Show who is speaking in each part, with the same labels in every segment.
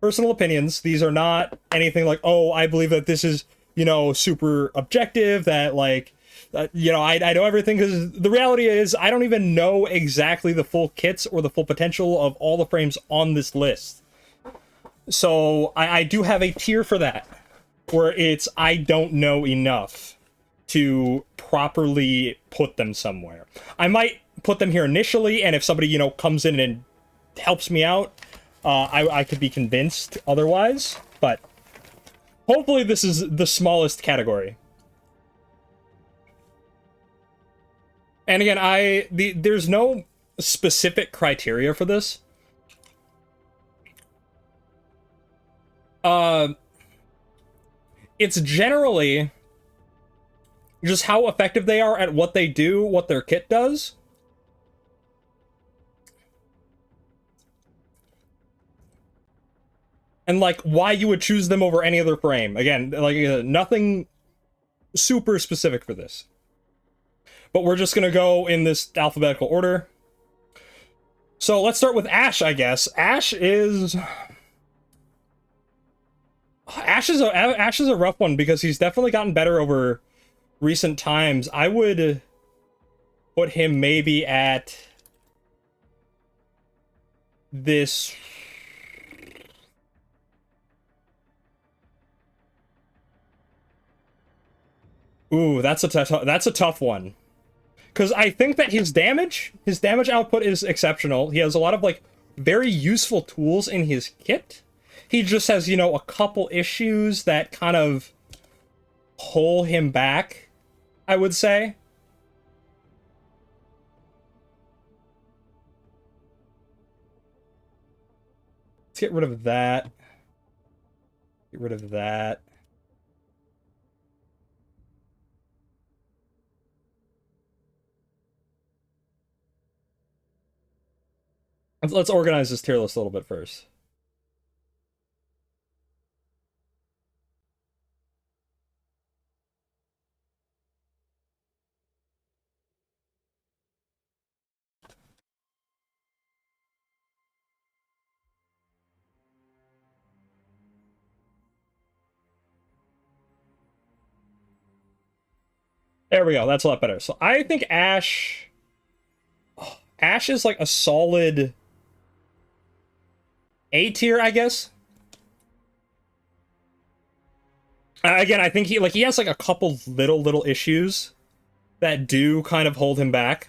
Speaker 1: personal opinions. These are not anything like, oh, I believe that this is, you know, super objective, that like, you know, I know everything, because the reality is I don't even know exactly the full kits or the full potential of all the frames on this list. So I do have a tier for that, where it's I don't know enough to properly put them somewhere. I might put them here initially, and if somebody, you know, comes in and helps me out, I could be convinced otherwise, but hopefully this is the smallest category. And again, there's no specific criteria for this. It's generally just how effective they are at what they do, what their kit does. And like why you would choose them over any other frame. Again, like nothing super specific for this. But we're just gonna go in this alphabetical order. So let's start with Ash, I guess. Ash is a rough one, because he's definitely gotten better over recent times. I would put him maybe at this. Ooh, that's a tough one. Because I think that his damage output is exceptional. He has a lot of, like, very useful tools in his kit. He just has, you know, a couple issues that kind of pull him back, I would say. Let's get rid of that. Get rid of that. Let's organize this tier list a little bit first. There we go. That's a lot better. So I think Ash is like a solid A tier, I guess. Again, I think he has like a couple little issues that do kind of hold him back.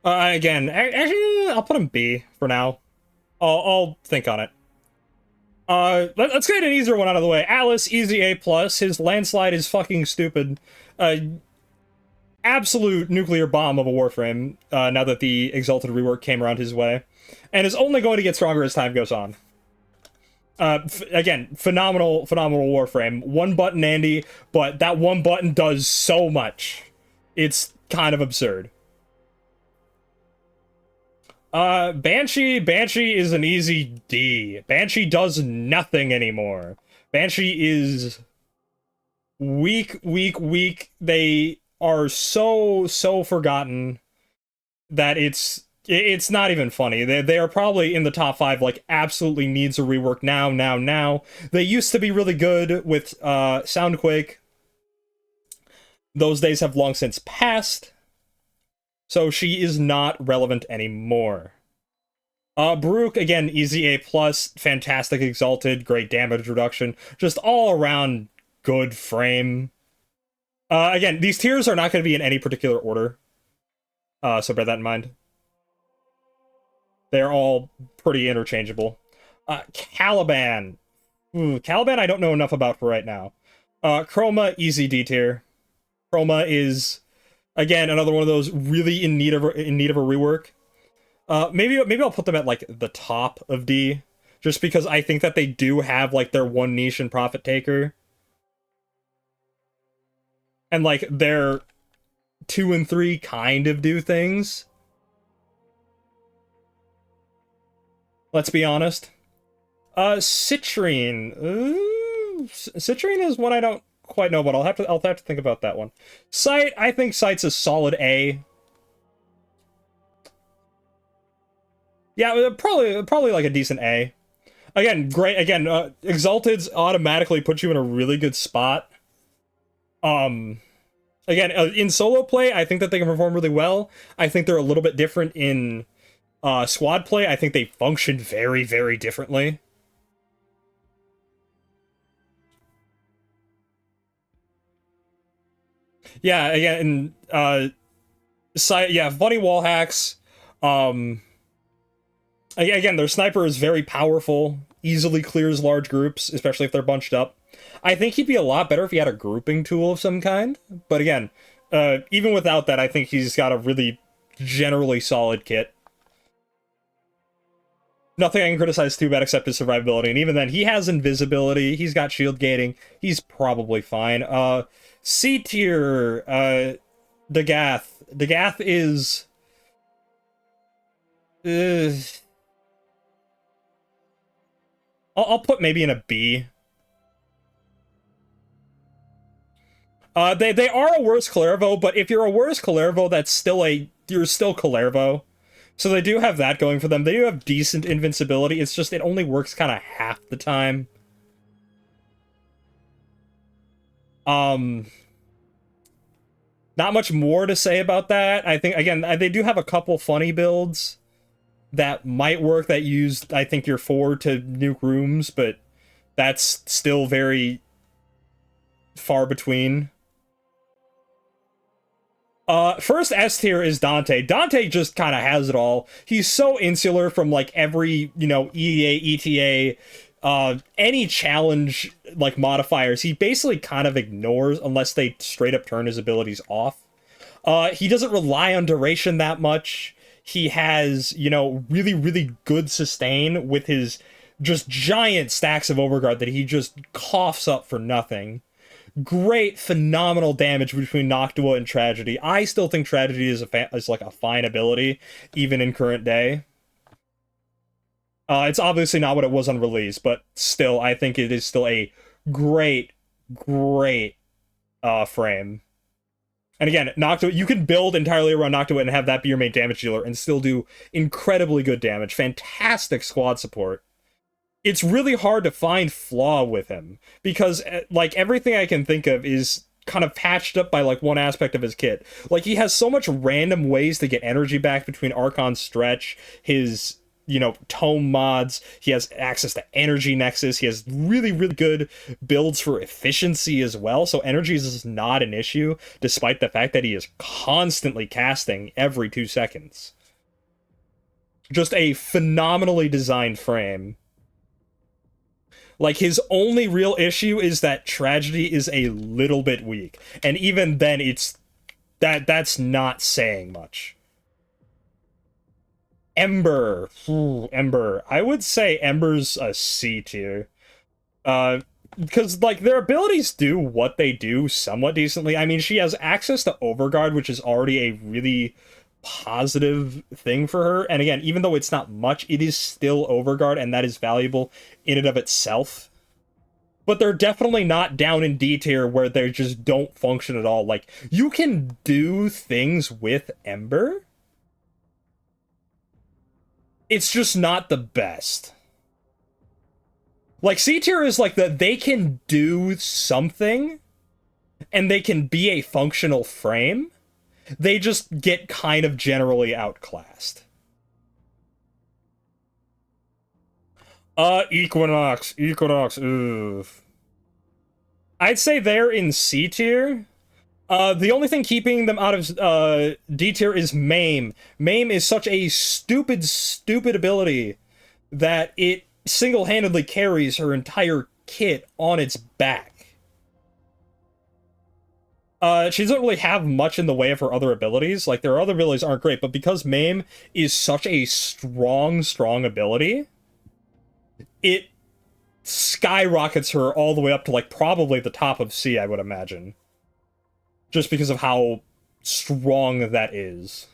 Speaker 1: Again, actually, I'll put him B for now. I'll think on it. Let's get an easier one out of the way. Alice, easy A+. His landslide is fucking stupid. Absolute nuclear bomb of a Warframe, now that the Exalted rework came around his way. And is only going to get stronger as time goes on. Again, phenomenal Warframe. One button Andy, but that one button does so much. It's kind of absurd. Banshee is an easy D. Banshee does nothing anymore. Banshee is weak. They are so forgotten that it's not even funny. They are probably in the top 5, like, absolutely needs a rework now. They used to be really good with Soundquake. Those days have long since passed. So she is not relevant anymore. Baruch, again, easy A+, fantastic Exalted, great damage reduction, just all around good frame. Again, these tiers are not going to be in any particular order, so bear that in mind. They're all pretty interchangeable. Caliban. Caliban I don't know enough about for right now. Chroma, easy D tier. Chroma is, again, another one of those really in need of a rework. Maybe I'll put them at, like, the top of D, just because I think that they do have, like, their one niche and profit taker. And, like, their 2 and 3 kind of do things. Let's be honest. Citrine. Citrine is one I don't quite know, but I'll have to think about that one. Sight, I think Sight's a solid A. Yeah, probably like a decent A. Again, great. Again, Exalteds automatically put you in a really good spot. Um, again, in solo play, I think that they can perform really well. I think they're a little bit different in squad play. I think they function very, very differently. Yeah, again, yeah, funny wall hacks. Um, again, their sniper is very powerful, easily clears large groups, especially if they're bunched up. I think he'd be a lot better if he had a grouping tool of some kind. But again, even without that, I think he's got a really generally solid kit. Nothing I can criticize too bad except his survivability, and even then, he has invisibility, he's got shield gating, he's probably fine. C tier, Dagath. Dagath is... I'll put maybe in a B. They are a worse Clervo, but if you're a worse Clervo, you're still Clervo. So they do have that going for them. They do have decent invincibility. It's just it only works kind of half the time. Not much more to say about that. I think again they do have a couple funny builds that might work that use I think your 4 to nuke rooms, but that's still very far between. First S tier is Dante. Dante just kind of has it all. He's so insular from like every, EDA, ETA, any challenge like modifiers. He basically kind of ignores unless they straight up turn his abilities off. He doesn't rely on duration that much. He has, really, really good sustain with his just giant stacks of overguard that he just coughs up for nothing. Great, phenomenal damage between Noctua and Tragedy. I still think Tragedy is like a fine ability, even in current day. It's obviously not what it was on release, but still, I think it is still a great, great frame. And again, Noctua, you can build entirely around Noctua and have that be your main damage dealer and still do incredibly good damage. Fantastic squad support. It's really hard to find flaw with him because like everything I can think of is kind of patched up by like one aspect of his kit. Like he has so much random ways to get energy back between Archon Stretch, his tome mods, he has access to energy nexus, he has really, really good builds for efficiency as well, so energy is not an issue despite the fact that he is constantly casting every 2 seconds. Just a phenomenally designed frame. Like, his only real issue is that Tragedy is a little bit weak. And even then, that's not saying much. Ember. Ember. I would say Ember's a C tier. Because, like, their abilities do what they do somewhat decently. I mean, she has access to Overguard, which is already a really positive thing for her. And again, even though it's not much, it is still Overguard, and that is valuable in and of itself. But they're definitely not down in D tier where they just don't function at all. Like, you can do things with Ember. It's just not the best. Like, C tier is like they can do something, and they can be a functional frame. They just get kind of generally outclassed. Equinox. Oof. I'd say they're in C tier. The only thing keeping them out of D tier is Maim. Maim is such a stupid ability that it single-handedly carries her entire kit on its back. She doesn't really have much in the way of her other abilities. Like, their other abilities aren't great, but because Maim is such a strong ability, it skyrockets her all the way up to, like, probably the top of C, I would imagine. Just because of how strong that is.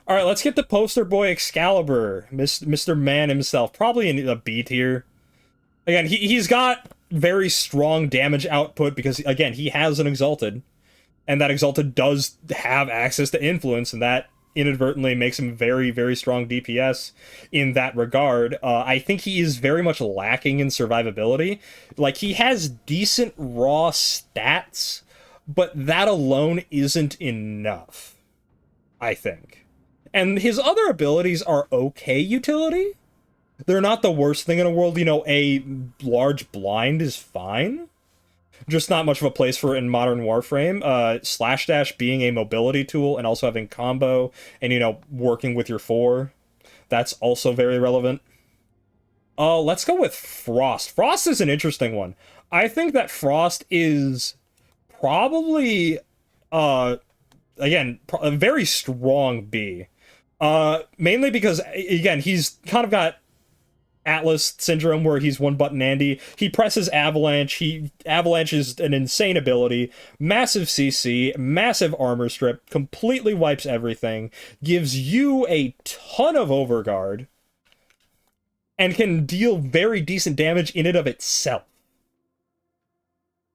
Speaker 1: Alright, let's get the poster boy Excalibur, Mr. Man himself. Probably in a B tier. Again, he's got very strong damage output because, again, he has an Exalted. And that Exalted does have access to influence, and that inadvertently makes him very, very strong DPS in that regard. I think he is very much lacking in survivability. Like, he has decent raw stats, but that alone isn't enough, I think. And his other abilities are okay utility. They're not the worst thing in the world. You know, a large blind is fine. Just not much of a place for it in modern Warframe. Slash dash being a mobility tool and also having combo and, you know, working with your 4. That's also very relevant. Let's go with Frost. Frost is an interesting one. I think that Frost is probably, again, a very strong B. Mainly because, again, he's kind of got Atlas syndrome where he's one button Andy. He presses Avalanche. Avalanche is an insane ability. Massive CC, massive armor strip, completely wipes everything, gives you a ton of overguard, and can deal very decent damage in and of itself.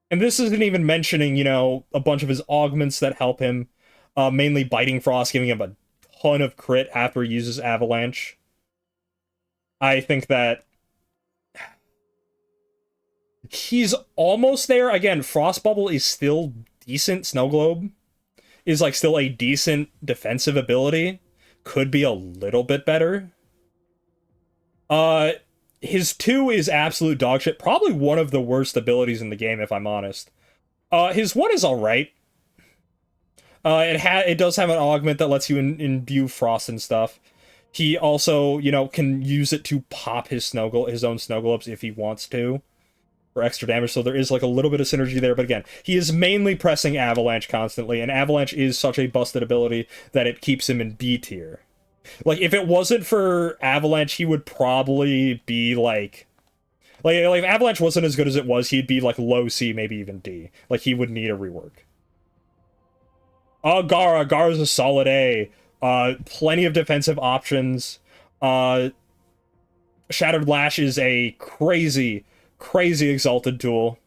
Speaker 1: And this isn't even mentioning, you know, a bunch of his augments that help him, mainly Biting Frost, giving him a ton of crit after he uses Avalanche. I think that he's almost there. Again, Frost Bubble is still decent. Snow Globe is like still a decent defensive ability. Could be a little bit better. His 2 is absolute dog shit. Probably one of the worst abilities in the game, if I'm honest. His 1 is alright. It does have an augment that lets you imbue frost and stuff. He also, you know, can use it to pop his own snow globes if he wants to for extra damage, so there is like a little bit of synergy there, but again, he is mainly pressing Avalanche constantly, and Avalanche is such a busted ability that it keeps him in B tier. Like, if it wasn't for Avalanche, he would probably be like if Avalanche wasn't as good as it was, he'd be like low C, maybe even D. Like, he would need a rework. Gara's a solid A. Plenty of defensive options. Shattered Lash is a crazy exalted tool.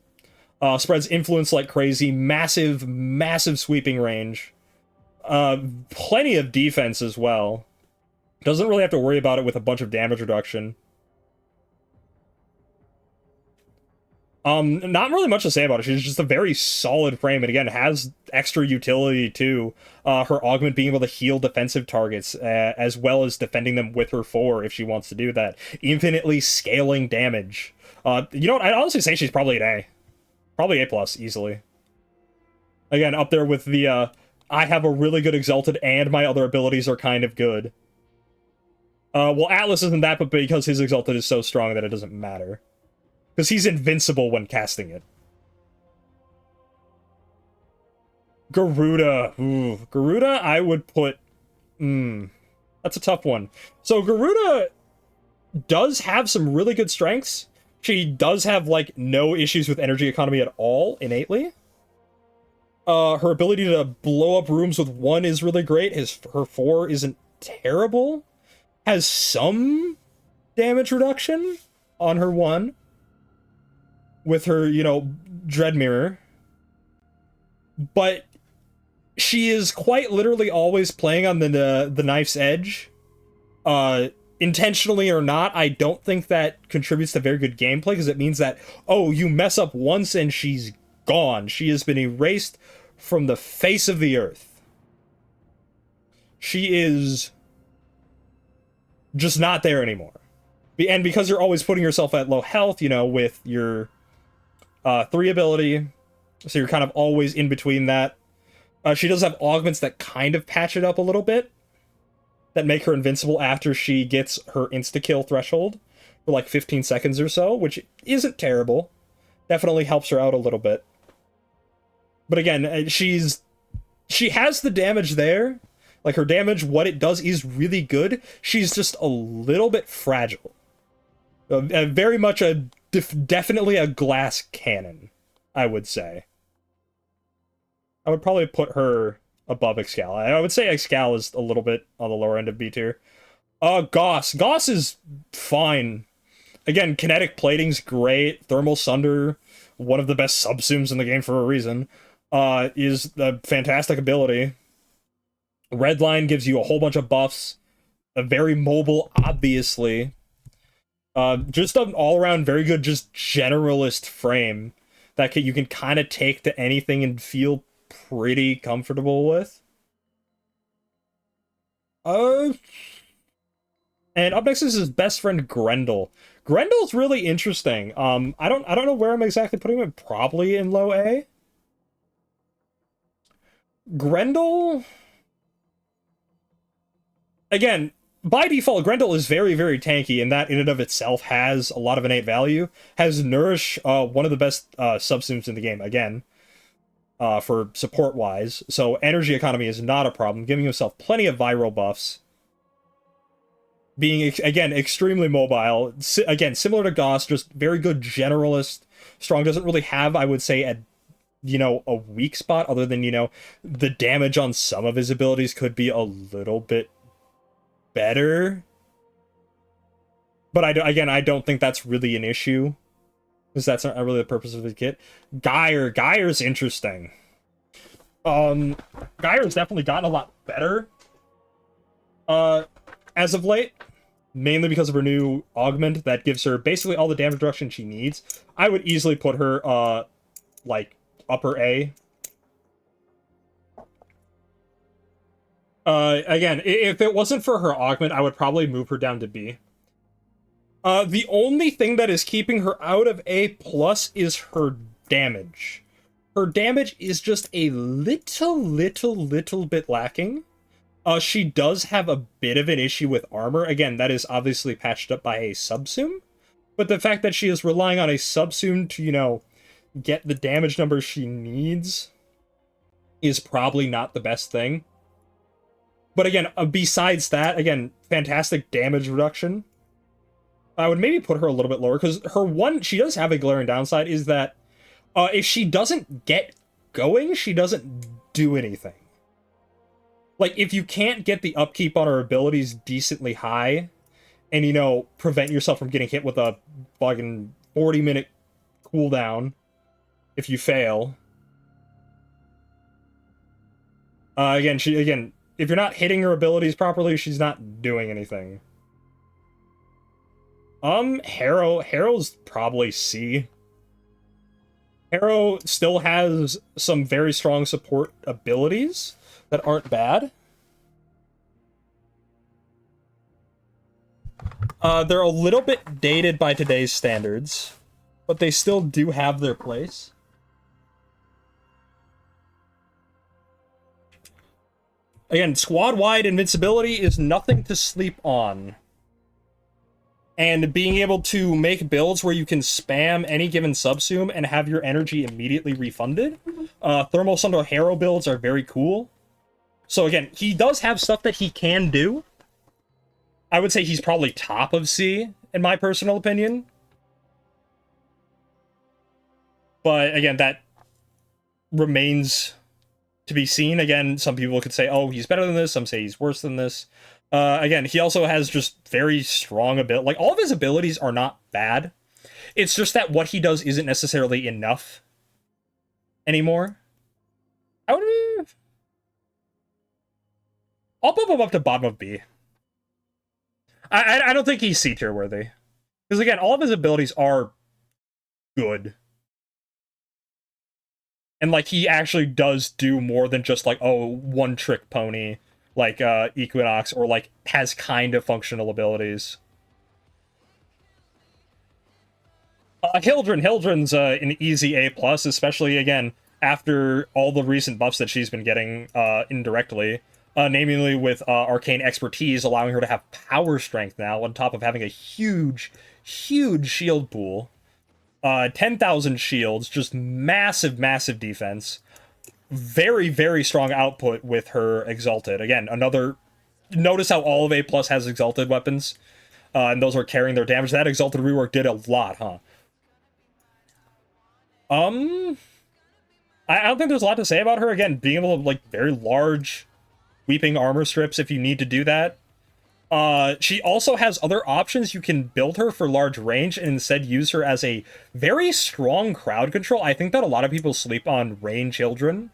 Speaker 1: Spreads influence like crazy. Massive sweeping range. Plenty of defense as well. Doesn't really have to worry about it with a bunch of damage reduction. Not really much to say about it. She's just a very solid frame, and again, has extra utility too. Her augment being able to heal defensive targets, as well as defending them with her 4 if she wants to do that. Infinitely scaling damage. You know what? I'd honestly say she's probably an A. Probably A+, easily. Again, up there with the, I have a really good Exalted and my other abilities are kind of good. Well, Atlas isn't that, but because his Exalted is so strong that it doesn't matter. Because he's invincible when casting it. Garuda. Ooh. Garuda, I would put... That's a tough one. So Garuda does have some really good strengths. She does have, like, no issues with energy economy at all, innately. Her ability to blow up rooms with 1 is really great. Her 4 isn't terrible. Has some damage reduction on her 1. With her, you know, Dread Mirror. But she is quite literally always playing on the knife's edge. Intentionally or not, I don't think that contributes to very good gameplay, because it means that, oh, you mess up once and she's gone. She has been erased from the face of the earth. She is just not there anymore. And because you're always putting yourself at low health, you know, with your 3 ability, so you're kind of always in between that. She does have augments that kind of patch it up a little bit, that make her invincible after she gets her insta-kill threshold for like 15 seconds or so, which isn't terrible. Definitely helps her out a little bit. But again, she has the damage there. Like, her damage, what it does is really good. She's just a little bit fragile. Very much definitely a glass cannon, I would say. I would probably put her above Excal. I would say Excal is a little bit on the lower end of B tier. Goss. Goss is fine. Again, kinetic plating's great. Thermal Sunder, one of the best subsumes in the game for a reason, is a fantastic ability. Redline gives you a whole bunch of buffs. A very mobile, obviously. Just an all-around very good, just generalist frame that you can kind of take to anything and feel pretty comfortable with. And up next is his best friend Grendel. Grendel's really interesting. I don't know where I'm exactly putting him. Probably in low A. Grendel, again, by default, Grendel is very, very tanky, and that in and of itself has a lot of innate value. Has Nourish, one of the best subsumes in the game, again, for support-wise. So energy economy is not a problem, giving himself plenty of viral buffs. Being, again, extremely mobile. Again, similar to Gauss, just very good generalist. Strong doesn't really have, I would say, a weak spot, other than, the damage on some of his abilities could be a little bit better. But I don't think that's really an issue, because that's not really the purpose of his kit. Geyer's interesting. Geyer's definitely gotten a lot better as of late, mainly because of her new augment that gives her basically all the damage reduction she needs. I would easily put her like upper A. Again, if it wasn't for her augment, I would probably move her down to B. The only thing that is keeping her out of A plus is her damage. Her damage is just a little bit lacking. She does have a bit of an issue with armor. Again, that is obviously patched up by a subsume. But the fact that she is relying on a subsume to, get the damage numbers she needs is probably not the best thing. But again, besides that, again, fantastic damage reduction. I would maybe put her a little bit lower, because she does have a glaring downside, is that if she doesn't get going, she doesn't do anything. Like, if you can't get the upkeep on her abilities decently high, and, prevent yourself from getting hit with a fucking 40-minute cooldown if you fail. Again, if you're not hitting her abilities properly, she's not doing anything. Harrow's probably C. Harrow still has some very strong support abilities that aren't bad. They're a little bit dated by today's standards, but they still do have their place. Again, squad-wide invincibility is nothing to sleep on. And being able to make builds where you can spam any given subsume and have your energy immediately refunded. Thermal Sunder Harrow builds are very cool. So again, he does have stuff that he can do. I would say he's probably top of C, in my personal opinion. But again, that remains to be seen. Again, some people could say, oh, he's better than this. Some say he's worse than this. Again, he also has just very strong ability. Like, all of his abilities are not bad. It's just that what he does isn't necessarily enough anymore. I'll bump him up to bottom of B. I don't think he's C tier worthy. Because again, all of his abilities are good. And like, he actually does do more than just like, oh, one trick pony, like Equinox, or like has kind of functional abilities. Hildren's an easy A+, especially again after all the recent buffs that she's been getting indirectly. Namely with arcane expertise, allowing her to have power strength now, on top of having a huge shield pool. 10,000 shields, just massive defense. Very strong output with her Exalted. Again, notice how all of A+ has Exalted weapons, and those are carrying their damage. That Exalted rework did a lot, huh? I don't think there's a lot to say about her. Again, being able to, like, very large Weeping armor strips if you need to do that. She also has other options. You can build her for large range and instead use her as a very strong crowd control. I think that a lot of people sleep on range Hildren.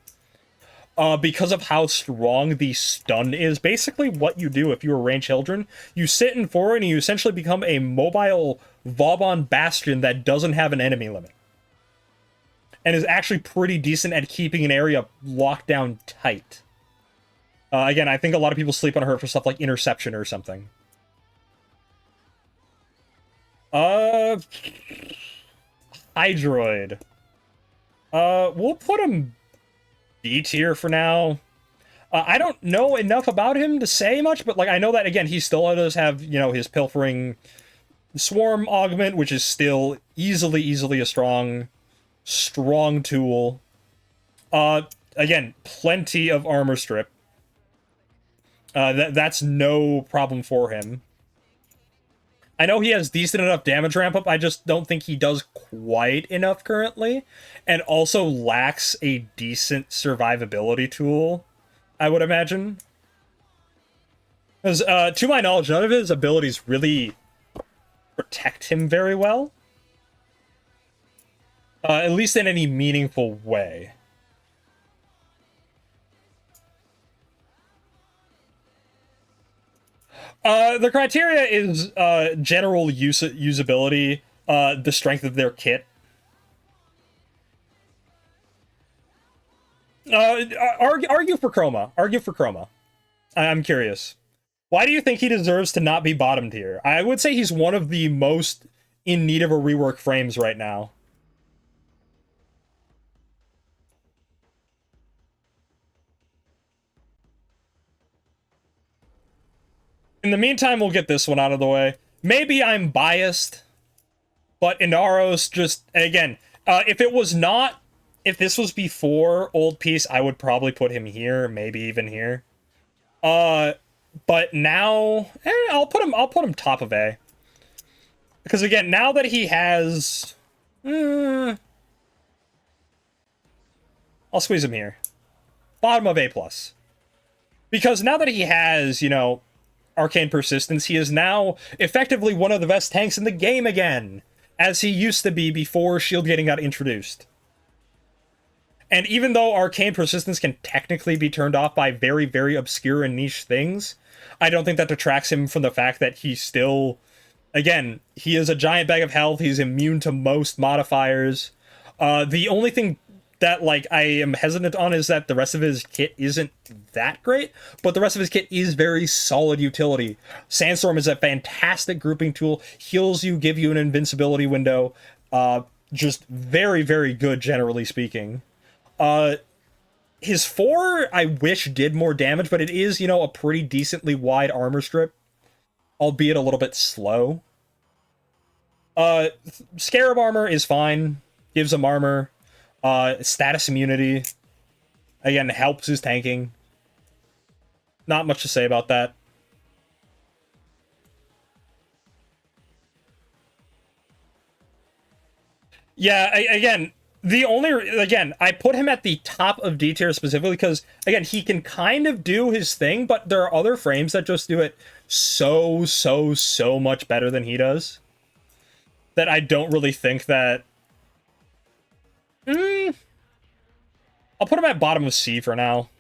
Speaker 1: because of how strong the stun is. Basically, what you do if you are range children, you sit in forward and you essentially become a mobile Vauban bastion that doesn't have an enemy limit. And is actually pretty decent at keeping an area locked down tight. Again, I think a lot of people sleep on her for stuff like interception or something. Hydroid. We'll put him B tier for now. I don't know enough about him to say much, but like I know that again he still does have, you know, his pilfering swarm augment, which is still easily a strong tool. Again, plenty of armor strip. That's no problem for him. I know he has decent enough damage ramp up, I just don't think he does quite enough currently, and also lacks a decent survivability tool, I would imagine. Because, to my knowledge, none of his abilities really protect him very well. At least in any meaningful way. The criteria is general usability, the strength of their kit. Argue for Chroma. Argue for Chroma. I'm curious. Why do you think he deserves to not be bottom tier? I would say he's one of the most in need of a rework frames right now. In the meantime, we'll get this one out of the way. Maybe I'm biased, but Inaros just, again, if this was before Old Peace, I would probably put him here, maybe even here. But now, I'll put him top of A. Because again, now that he has, I'll squeeze him here. Bottom of A+. Because now that he has, you know, Arcane Persistence, he is now effectively one of the best tanks in the game again, as he used to be before Shield Gating got introduced. And even though Arcane Persistence can technically be turned off by very obscure and niche things, I don't think that detracts him from the fact that he's still, again, he is a giant bag of health, he's immune to most modifiers. The only thing that, like, I am hesitant on is that the rest of his kit isn't that great, but the rest of his kit is very solid utility. Sandstorm is a fantastic grouping tool, heals you, give you an invincibility window, just very good, generally speaking. His 4, I wish, did more damage, but it is, you know, a pretty decently wide armor strip, albeit a little bit slow. Scarab armor is fine, gives him armor. Status immunity, again, helps his tanking. Not much to say about that. Yeah, again, I put him at the top of D tier specifically because, again, he can kind of do his thing, but there are other frames that just do it so much better than he does, that I don't really think that... I'll put him at bottom of C for now.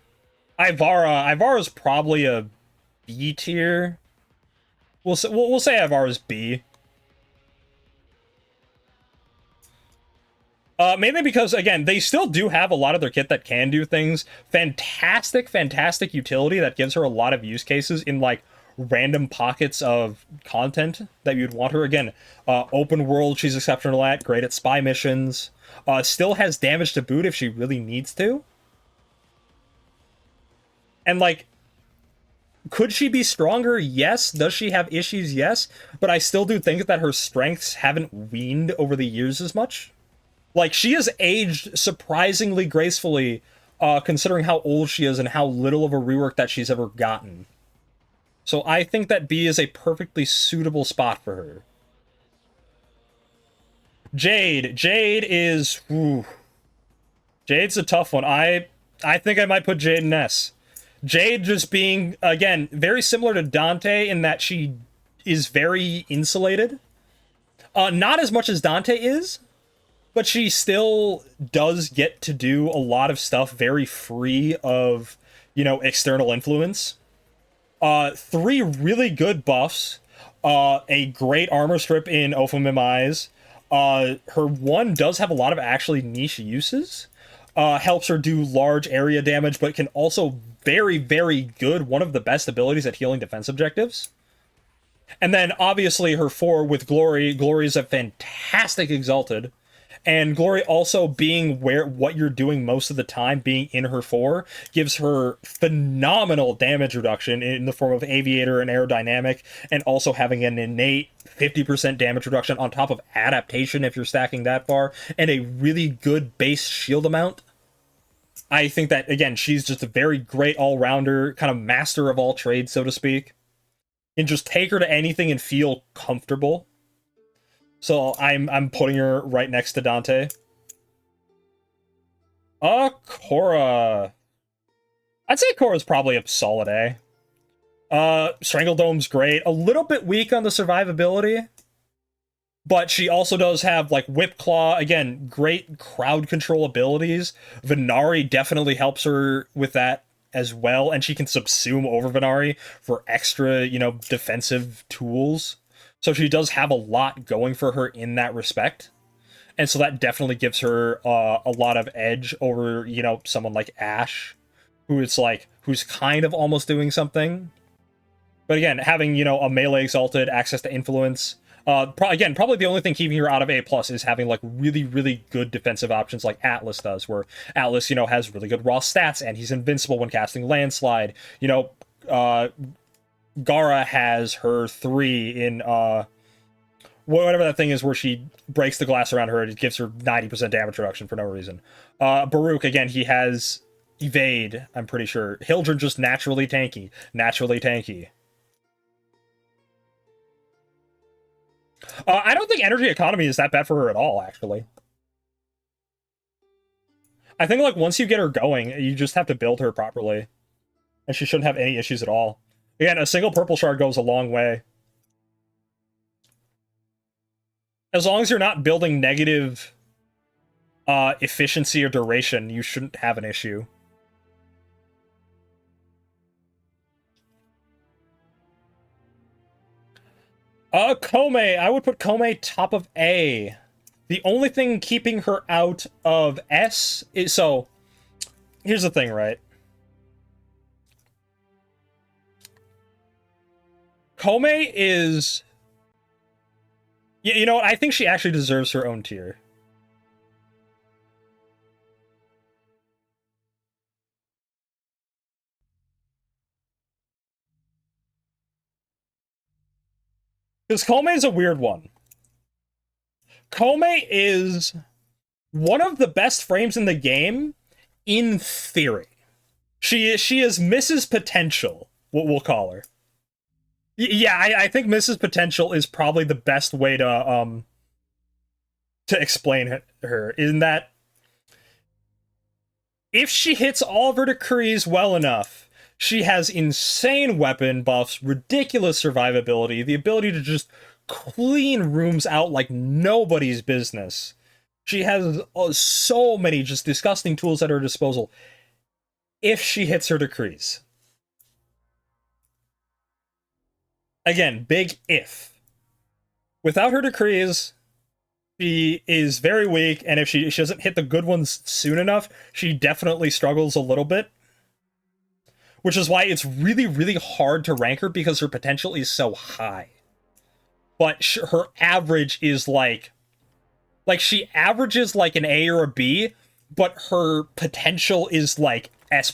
Speaker 1: Ivara's probably a B tier. We'll say Ivara's B. Mainly because, again, they still do have a lot of their kit that can do things. Fantastic utility that gives her a lot of use cases in, like, random pockets of content that you'd want her. Again, open world she's exceptional at, great at spy missions. Still has damage to boot if she really needs to. And, like, could she be stronger? Yes. Does she have issues? Yes. But I still do think that her strengths haven't weaned over the years as much. Like, she has aged surprisingly gracefully, considering how old she is and how little of a rework that she's ever gotten. So I think that B is a perfectly suitable spot for her. Jade is... Ooh. Jade's a tough one. I think I might put Jade in S. Jade just being, again, very similar to Dante in that she is very insulated. Not as much as Dante is, but she still does get to do a lot of stuff very free of, you know, external influence. Three really good buffs. A great armor strip in Ophim Eyes. Her one does have a lot of actually niche uses. Helps her do large area damage, but can also very, very good, one of the best abilities at healing defense objectives. And then obviously her four with Glory. Glory is a fantastic exalted. And Glory also being where what you're doing most of the time, being in her four, gives her phenomenal damage reduction in the form of Aviator and Aerodynamic, and also having an innate 50% damage reduction on top of adaptation if you're stacking that far, and a really good base shield amount. I think that, again, she's just a very great all-rounder, kind of master of all trades, so to speak. You can just take her to anything and feel comfortable. So I'm putting her right next to Dante. Korra. I'd say Korra's probably a solid A. Strangledome's great. A little bit weak on the survivability. But she also does have, like, Whip Claw. Again, great crowd control abilities. Venari definitely helps her with that as well. And she can subsume over Venari for extra, you know, defensive tools. So she does have a lot going for her in that respect. And so that definitely gives her a lot of edge over, you know, someone like Ash, who's kind of almost doing something. But again, having, you know, a melee exalted, access to influence. Probably the only thing keeping her out of A+ is having, like, really, really good defensive options like Atlas does, where Atlas, you know, has really good raw stats, and he's invincible when casting Landslide. You know, Gara has her 3 in whatever that thing is where she breaks the glass around her. It gives her 90% damage reduction for no reason. Baruch, again, he has evade, I'm pretty sure. Hildren just naturally tanky. I don't think energy economy is that bad for her at all, actually. I think, like, once you get her going, you just have to build her properly. And she shouldn't have any issues at all. Again, a single purple shard goes a long way. As long as you're not building negative efficiency or duration, you shouldn't have an issue. Kome. I would put Kome top of A. The only thing keeping her out of S is... So, here's the thing, right? Kome is... You know what? I think she actually deserves her own tier. Because Kome is a weird one. Kome is one of the best frames in the game, in theory. She is Mrs. Potential, what we'll call her. Yeah, I think Mrs. Potential is probably the best way to explain her, in that if she hits all of her decrees well enough, she has insane weapon buffs, ridiculous survivability, the ability to just clean rooms out like nobody's business. She has so many just disgusting tools at her disposal if she hits her decrees. Again, big if. Without her decrees, she is very weak, and if she doesn't hit the good ones soon enough, she definitely struggles a little bit. Which is why it's really, really hard to rank her, because her potential is so high. But her average is like she averages like an A or a B, but her potential is like S+.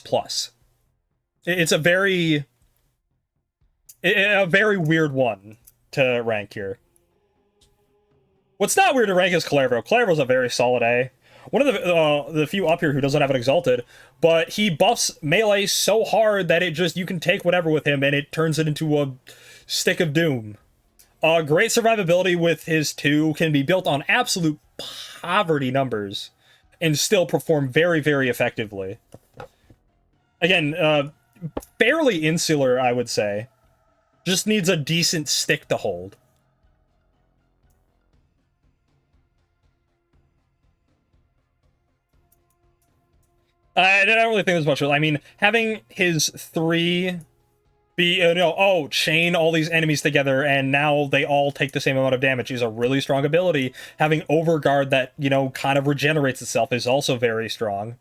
Speaker 1: It's a very weird one to rank here. What's not weird to rank is Clervo. Clervo's a very solid A. One of the few up here who doesn't have it exalted, but he buffs melee so hard that it just, you can take whatever with him and it turns it into a stick of doom. Great survivability with his 2, can be built on absolute poverty numbers and still perform very, very effectively. Again, fairly insular, I would say. Just needs a decent stick to hold. I don't really think there's much. I mean, having his 3 be, chain all these enemies together and now they all take the same amount of damage is a really strong ability. Having Overguard that, kind of regenerates itself is also very strong.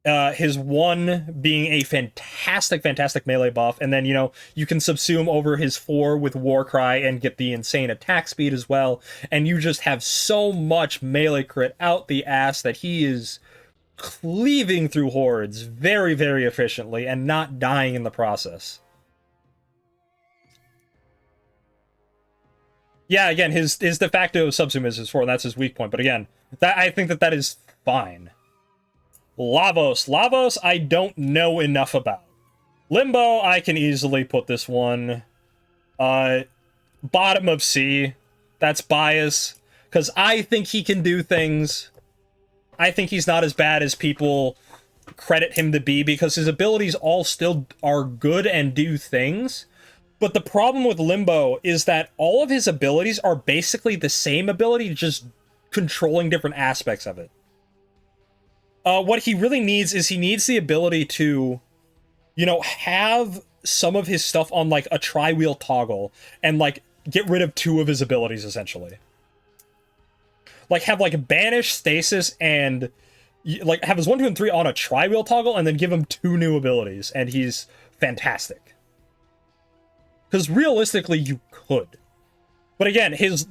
Speaker 1: His 1 being a fantastic melee buff, and then, you can subsume over his 4 with Warcry and get the insane attack speed as well, and you just have so much melee crit out the ass that he is cleaving through hordes very, very efficiently and not dying in the process. Yeah, again, his de facto subsume is his 4, and that's his weak point, but again, I think that is fine. Lavos, I don't know enough about. Limbo, I can easily put this one bottom of C. That's bias, because I think he can do things. I think he's not as bad as people credit him to be, because his abilities all still are good and do things. But the problem with Limbo is that all of his abilities are basically the same ability, just controlling different aspects of it. What he really needs is he needs the ability to, have some of his stuff on, like, a tri-wheel toggle and, like, get rid of 2 of his abilities, essentially. Like, have, like, Banish, Stasis, and, like, have his 1, 2, and 3 on a tri-wheel toggle, and then give him 2 new abilities, and he's fantastic. Because realistically, you could. But again, his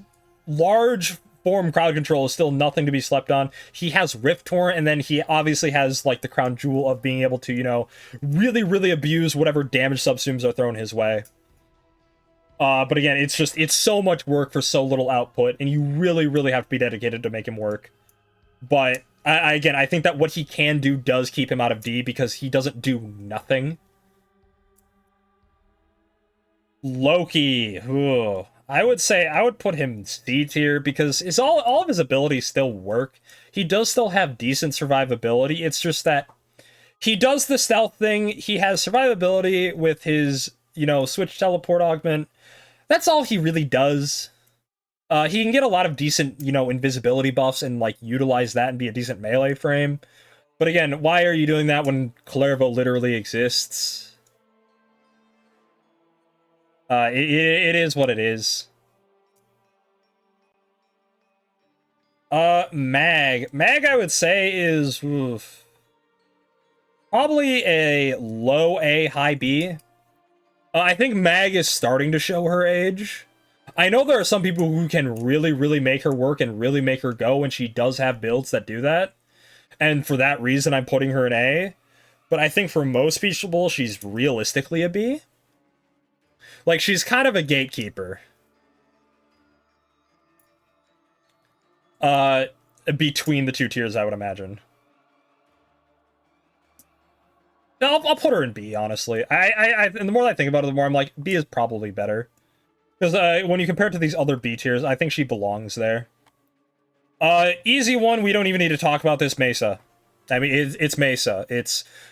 Speaker 1: large form crowd control is still nothing to be slept on. He has Rift Torrent, and then he obviously has, like, the crown jewel of being able to, really, really abuse whatever damage subsumes are thrown his way. But again, it's so much work for so little output, and you really, really have to be dedicated to make him work. But, again, I think that what he can do does keep him out of D, because he doesn't do nothing. Loki, ooh. I would put him C tier, because all of his abilities still work. He does still have decent survivability. It's just that he does the stealth thing. He has survivability with his, switch teleport augment. That's all he really does. He can get a lot of decent, invisibility buffs and, like, utilize that and be a decent melee frame. But again, why are you doing that when Clervo literally exists? It is what it is. Mag, I would say, is probably a low A, high B. I think Mag is starting to show her age. I know there are some people who can really, really make her work and really make her go, and she does have builds that do that. And for that reason, I'm putting her in A. But I think for most people, she's realistically a B. Like, she's kind of a gatekeeper. Between the 2 tiers, I would imagine. I'll put her in B, honestly. And the more I think about it, the more I'm like, B is probably better. Because when you compare it to these other B tiers, I think she belongs there. Easy one, we don't even need to talk about this, Mesa. I mean, it's Mesa.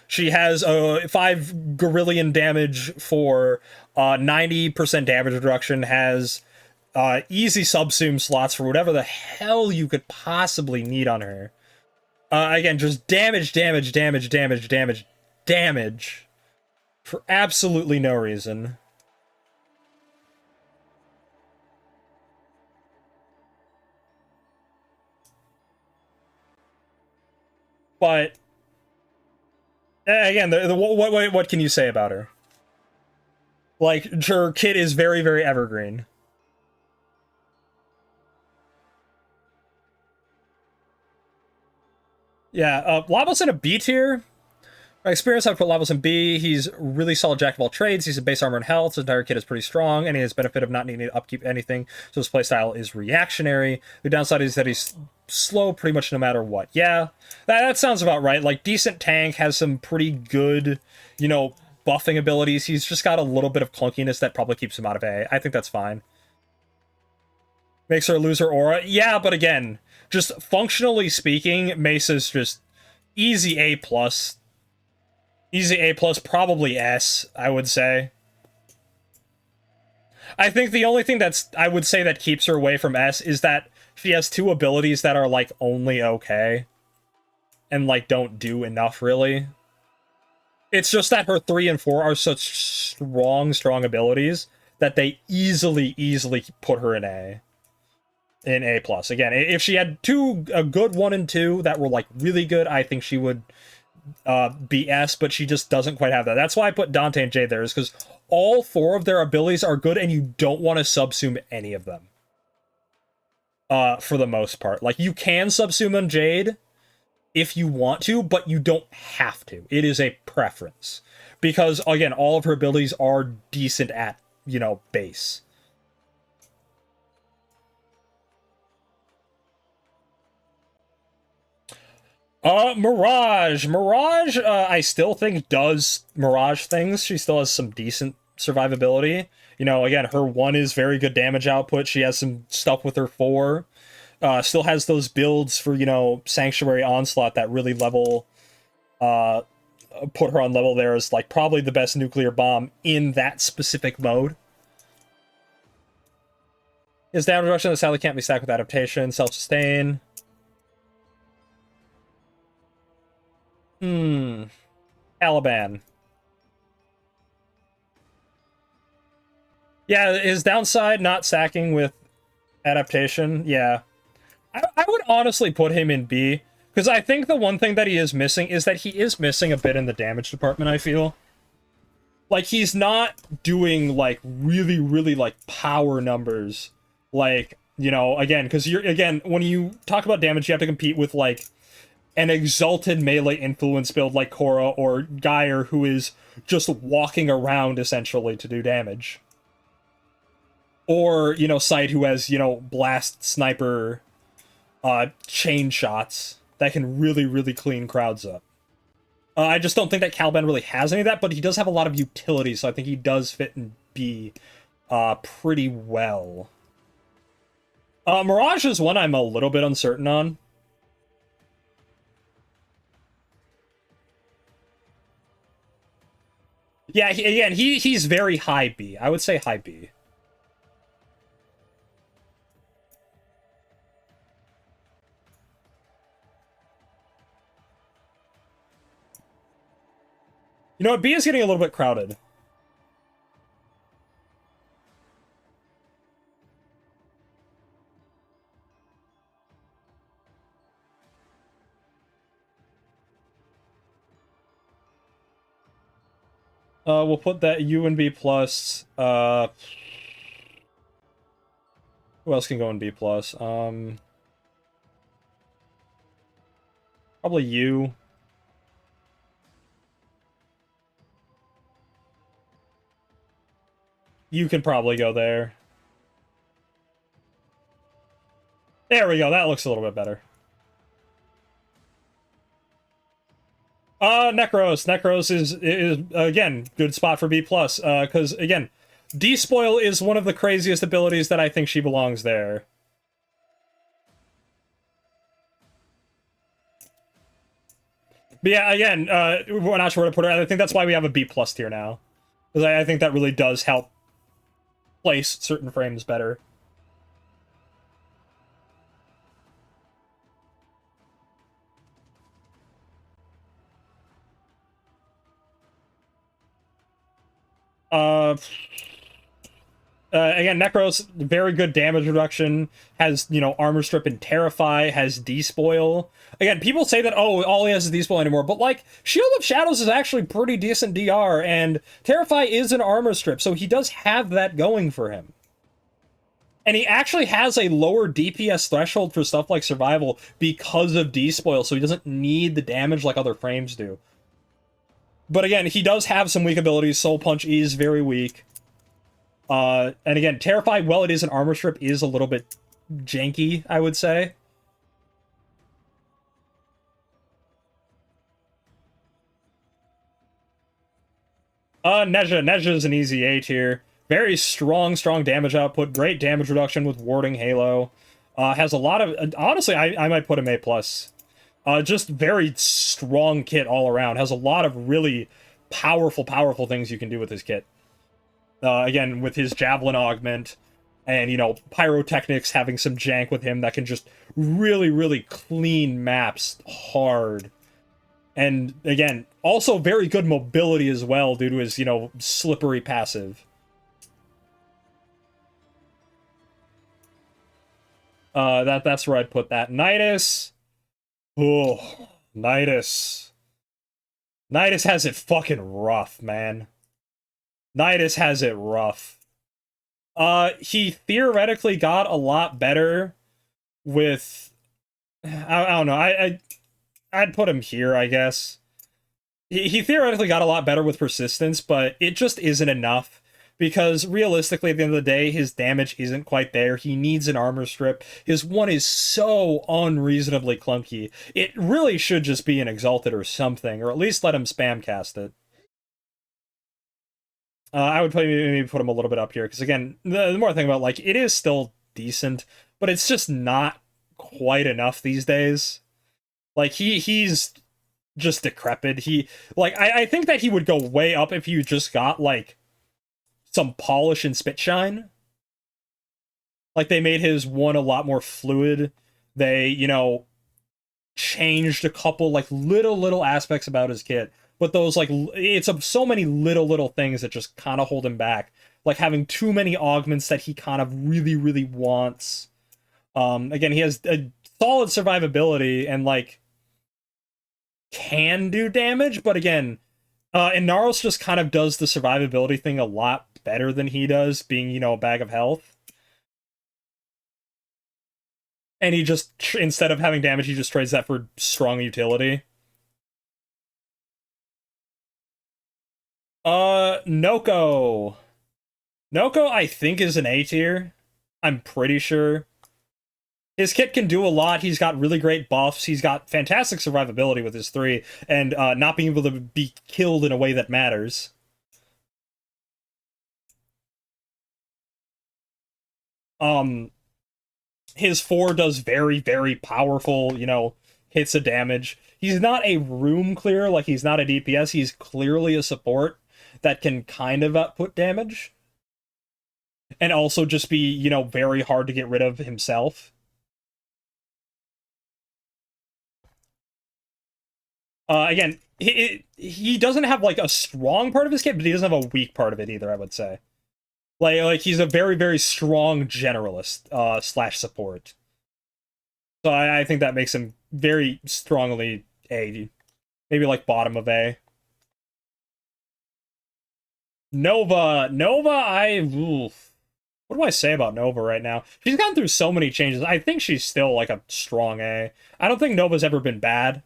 Speaker 1: She has 5 Gorillion damage for 90% damage reduction, has easy subsume slots for whatever the hell you could possibly need on her. Again, just damage for absolutely no reason. But again, what can you say about her? Like, her kit is very, very evergreen. Yeah, Lavos in a B tier. My experience, I'd put Lavos in B. He's really solid jack of all trades. He's a base armor and health. His entire kit is pretty strong, and he has benefit of not needing to upkeep anything, so his playstyle is reactionary. The downside is that he's slow pretty much no matter what. Yeah, that sounds about right. Like, decent tank, has some pretty good, buffing abilities. He's just got a little bit of clunkiness that probably keeps him out of A. I think that's fine. Makes her lose her aura. Yeah, but again, just functionally speaking, Mesa's just easy A+. Easy A+, probably S, I would say. I think the only thing I would say that keeps her away from S is that she has 2 abilities that are, like, only okay. and like don't do enough really. It's just that her 3 and 4 are such strong abilities that they easily put her in A plus. Again, if she had a good 1 and 2 that were like really good, I think she would be S, but she just doesn't quite have that. That's why I put Dante and Jade there, is because all 4 of their abilities are good and you don't want to subsume any of them. For the most part. Like, you can subsume on Jade if you want to, but you don't have to. It is a preference. Because, again, all of her abilities are decent at, you know, base. Mirage. Mirage, I still think does Mirage things. She still has some decent survivability. You know, again, her 1 is very good damage output. She has some stuff with her 4. Still has those builds for, you know, Sanctuary Onslaught that really level, put her on level there as, like, probably the best nuclear bomb in that specific mode. His damage reduction sadly can't be stacked with adaptation, self-sustain. Caliban. Yeah, his downside, not stacking with adaptation, yeah. I would honestly put him in B, because I think the one thing that he is missing is that he is missing a bit in the damage department, I feel. Like, he's not doing, like, really, like, power numbers. Like, you know, again, because again, when you talk about damage, you have to compete with, like, an exalted melee influence build like Korra or Geyer, who is just walking around, essentially, to do damage. Or, you know, Sight, who has, you know, blast sniper chain shots that can really clean crowds up. I just don't think that Caliban really has any of that, but he does have a lot of utility, so I think he does fit in B pretty well. Mirage is one I'm a little bit uncertain on. Yeah, he's very high B. I would say high B. You know what? B is getting a little bit crowded. We'll put that U and B plus. Who else can go in B plus? Probably U. You can probably go there. There we go. That looks a little bit better. Necros. Necros is again good spot for B plus. Because again, Despoil is one of the craziest abilities that I think she belongs there. But yeah, again, we're not sure where to put her. I think that's why we have a B plus tier now, because I think that really does help place certain frames better. Again, Necros, very good damage reduction, has, you know, Armor Strip and Terrify, has Despoil. Again, people say that, oh, all he has is Despoil anymore, but, like, Shield of Shadows is actually pretty decent DR, and Terrify is an Armor Strip, so he does have that going for him. And he actually has a lower DPS threshold for stuff like Survival because of Despoil, so he doesn't need the damage like other frames do. But again, he does have some weak abilities. Soul Punch is very weak. And again, Terrify, while it is an armor strip, is a little bit janky, I would say. Neja is an easy A tier. Very strong damage output, great damage reduction with Warding Halo. Has a lot of... honestly, I might put him A+. Just very strong kit all around. Has a lot of really powerful things you can do with his kit. Again, with his Javelin augment, and, you know, Pyrotechnics having some jank with him that can just really clean maps hard. And again, also very good mobility as well due to his, you know, slippery passive. That's where I'd put that. Nidus. Oh, Nidus. Nidus has it fucking rough, man. Nidus has it rough. He theoretically got a lot better with... I don't know, I'd put him here, I guess. He theoretically got a lot better with persistence, but it just isn't enough. Because realistically, at the end of the day, his damage isn't quite there. He needs an armor strip. His one is so unreasonably clunky. It really should just be an Exalted or something, or at least let him spam cast it. I would maybe put him a little bit up here, because again, the more I think about, like, it is still decent, but it's just not quite enough these days. Like, he's just decrepit. I think that he would go way up if you just got, like, some polish and spit shine. Like, they made his one a lot more fluid. They, you know, changed a couple, like, little aspects about his kit. But those, like, it's so many little things that just kind of hold him back. Like, having too many augments that he kind of really wants. Again, he has a solid survivability and, like, can do damage, but again, Inaros just kind of does the survivability thing a lot better than he does, being, you know, a bag of health. And he just, instead of having damage, he just trades that for strong utility. Noko. Noko, I think, is an A tier. I'm pretty sure. His kit can do a lot. He's got really great buffs. He's got fantastic survivability with his 3, and not being able to be killed in a way that matters. His 4 does very powerful, you know, hits of damage. He's not a room clear, like he's not a DPS. He's clearly a support that can kind of output damage. And also just be, you know, very hard to get rid of himself. Again, he doesn't have, like, a strong part of his kit, but he doesn't have a weak part of it either, I would say. Like he's a very strong generalist, slash support. So I think that makes him very strongly A. Maybe, like, bottom of A. Nova, oof. What do I say about Nova right now? She's gone through so many changes. I think she's still, like, a strong A. I don't think Nova's ever been bad.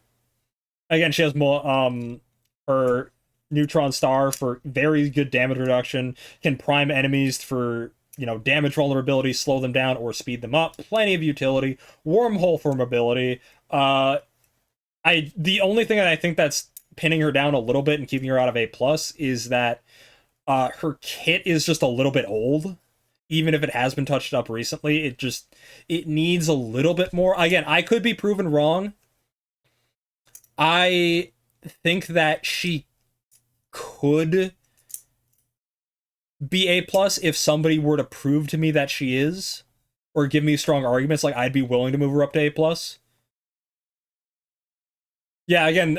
Speaker 1: Again, she has more, her Neutron Star for very good damage reduction, can prime enemies for, you know, damage vulnerability, slow them down, or speed them up. Plenty of utility. Wormhole for mobility. The only thing that I think that's pinning her down a little bit and keeping her out of A+ is that her kit is just a little bit old. Even if it has been touched up recently, it needs a little bit more. Again, I could be proven wrong. I think that she could be A+ if somebody were to prove to me that she is, or give me strong arguments. Like, I'd be willing to move her up to A+. Yeah, again,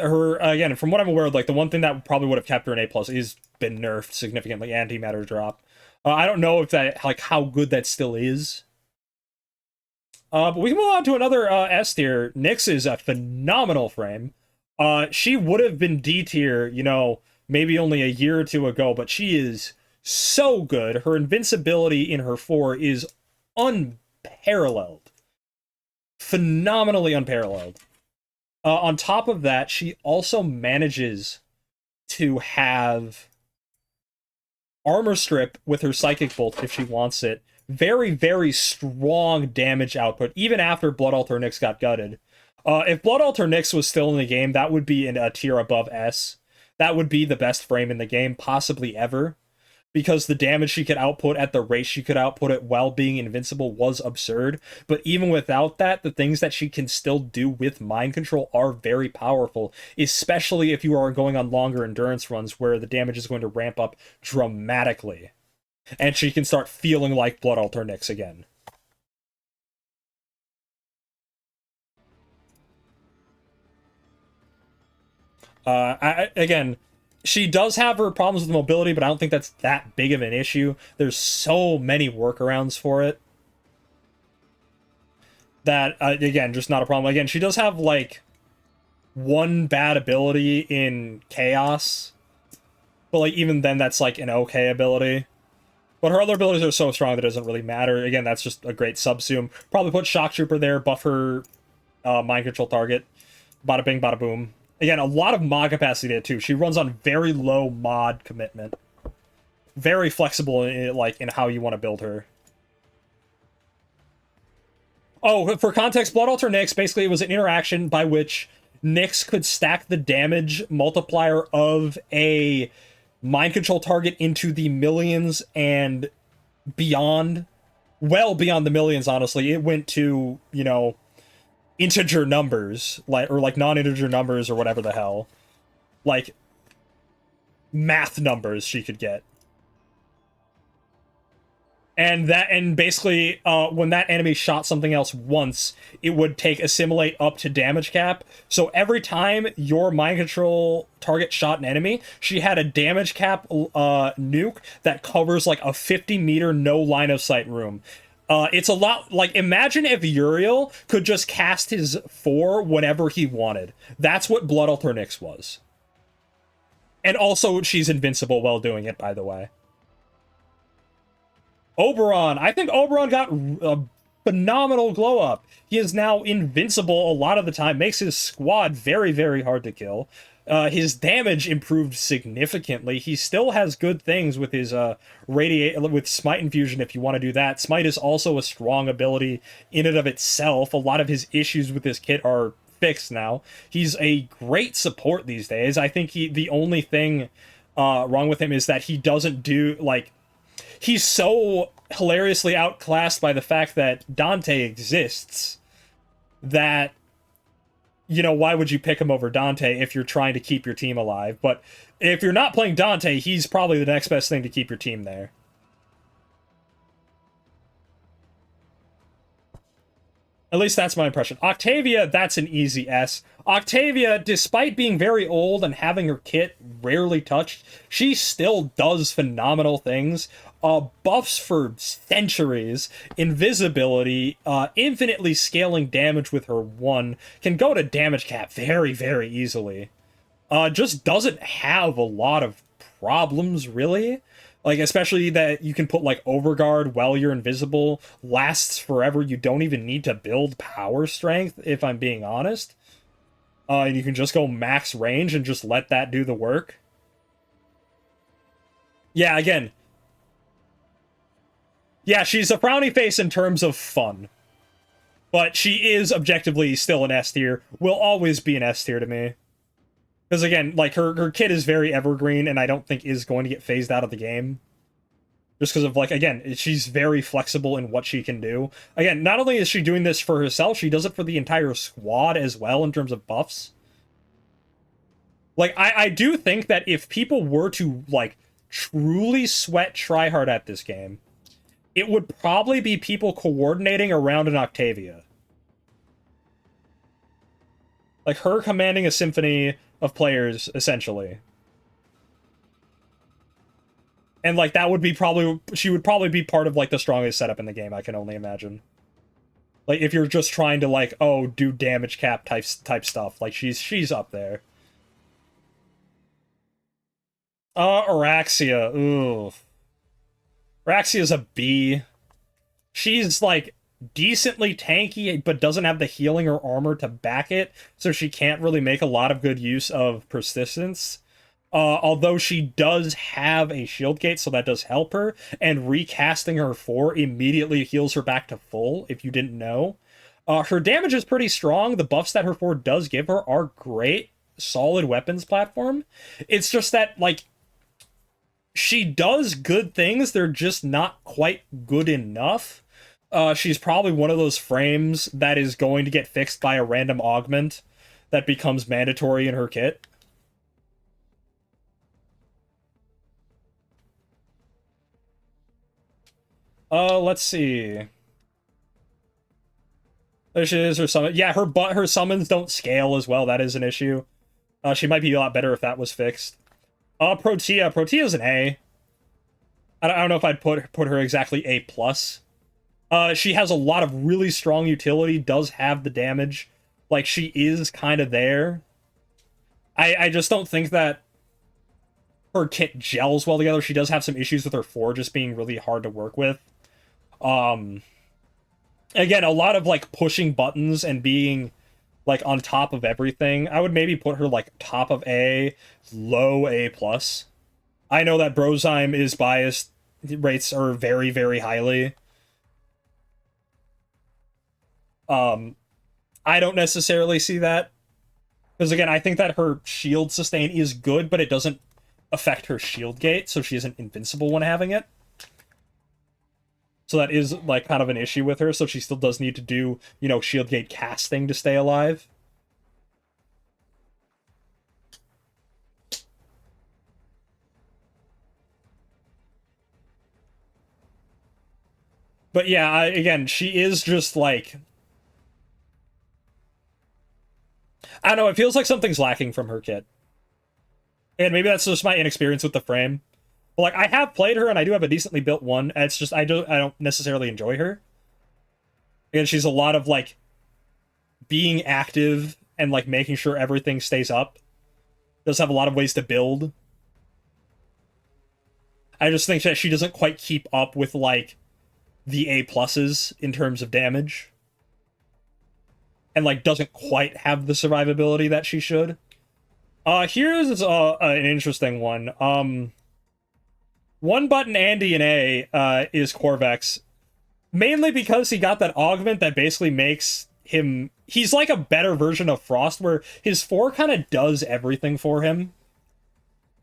Speaker 1: from what I'm aware of, like, the one thing that probably would have kept her in A+ is been nerfed significantly, antimatter drop. I don't know if that, like, how good that still is. But we can move on to another S tier. Nyx is a phenomenal frame. She would have been D tier, you know, maybe only a year or two ago, but she is so good. Her invincibility in her 4 is unparalleled. Phenomenally unparalleled. On top of that, she also manages to have armor strip with her psychic bolt if she wants it. Very strong damage output, even after Blood Altar Nyx got gutted. If Blood Altar Nyx was still in the game, that would be in a tier above S. That would be the best frame in the game, possibly ever. Because the damage she could output at the rate she could output it while being invincible was absurd. But even without that, the things that she can still do with mind control are very powerful. Especially if you are going on longer endurance runs where the damage is going to ramp up dramatically. And she can start feeling like Blood Altar Nyx again. Again, she does have her problems with mobility, but I don't think that's that big of an issue. There's so many workarounds for it that, again, just not a problem. Again, she does have, like, one bad ability in Chaos, but, like, even then, that's, like, an okay ability. But her other abilities are so strong that it doesn't really matter. Again, that's just a great subsume. Probably put Shock Trooper there, buff her mind control target. Bada bing, bada boom. Again, a lot of mod capacity there, too. She runs on very low mod commitment. Very flexible in, like, in how you want to build her. Oh, for context, Blood Altar Nyx, basically it was an interaction by which Nyx could stack the damage multiplier of a mind control target into the millions and beyond. Well beyond the millions, honestly. It went to, you know, integer numbers, like, or like non-integer numbers or whatever the hell. Like, math numbers she could get. And basically, when that enemy shot something else once, it would take assimilate up to damage cap. So every time your mind control target shot an enemy, she had a damage cap nuke that covers like a 50-meter no line of sight room. It's a lot like, imagine if Uriel could just cast his 4 whenever he wanted. That's what Blood Altar Nyx was. And also, she's invincible while doing it, by the way. Oberon. I think Oberon got a phenomenal glow up. He is now invincible a lot of the time. Makes his squad very, very hard to kill. His damage improved significantly. He still has good things with his with Smite Infusion if you want to do that. Smite is also a strong ability in and of itself. A lot of his issues with his kit are fixed now. He's a great support these days. I think the only thing wrong with him is that he doesn't do, like, he's so hilariously outclassed by the fact that Dante exists that, you know, why would you pick him over Dante if you're trying to keep your team alive? But if you're not playing Dante, he's probably the next best thing to keep your team there. At least that's my impression. Octavia, that's an easy S. Octavia, despite being very old and having her kit rarely touched, she still does phenomenal things. Buffs for centuries, invisibility, infinitely scaling damage with her 1, can go to damage cap very, very easily. Just doesn't have a lot of problems, really. Like, especially that you can put, like, Overguard while you're invisible, lasts forever, you don't even need to build power strength, if I'm being honest. And you can just go max range and just let that do the work. Yeah, again. Yeah, she's a frowny face in terms of fun. But she is objectively still an S tier. Will always be an S tier to me. Because, again, like, her kit is very evergreen, and I don't think is going to get phased out of the game. Just because of, like, again, she's very flexible in what she can do. Again, not only is she doing this for herself, she does it for the entire squad as well in terms of buffs. Like, I do think that if people were to, like, truly sweat tryhard at this game, it would probably be people coordinating around an Octavia. Like, her commanding a symphony of players, essentially. And, like, that would be probably... She would probably be part of, like, the strongest setup in the game, I can only imagine. Like, if you're just trying to, like, oh, do damage cap type stuff. Like, she's up there. Araxia. Ooh. Araxia's a B. She's, like, decently tanky, but doesn't have the healing or armor to back it, so she can't really make a lot of good use of persistence. Although she does have a shield gate, so that does help her, and recasting her 4 immediately heals her back to full, if you didn't know. Her damage is pretty strong. The buffs that her 4 does give her are great. Solid weapons platform. It's just that, like, she does good things, they're just not quite good enough. She's probably one of those frames that is going to get fixed by a random augment that becomes mandatory in her kit. Let's see. There she is, her summon. Yeah, her summons don't scale as well, that is an issue. She might be a lot better if that was fixed. Protea's an A. I don't know if I'd put her exactly A plus. She has a lot of really strong utility, does have the damage. Like, she is kind of there. I just don't think that her kit gels well together. She does have some issues with her 4 just being really hard to work with. Again, a lot of, like, pushing buttons and being, like, on top of everything. I would maybe put her, like, top of A, low A+. I know that Brozyme is biased. Rates are very, very highly. I don't necessarily see that. Because, again, I think that her shield sustain is good, but it doesn't affect her shield gate, so she isn't invincible when having it. So that is, like, kind of an issue with her, so she still does need to do, you know, shield gate casting to stay alive. But yeah, again, she is just, like... I don't know, it feels like something's lacking from her kit. And maybe that's just my inexperience with the frame. But, like, I have played her, and I do have a decently built one. It's just, I don't necessarily enjoy her. And she's a lot of, like, being active and, like, making sure everything stays up. Does have a lot of ways to build. I just think that she doesn't quite keep up with, like, the A pluses in terms of damage. And, like, doesn't quite have the survivability that she should. Here's an interesting one. One button Andy in A is Corvex. Mainly because he got that augment that basically makes him... He's like a better version of Frost, where his 4 kind of does everything for him.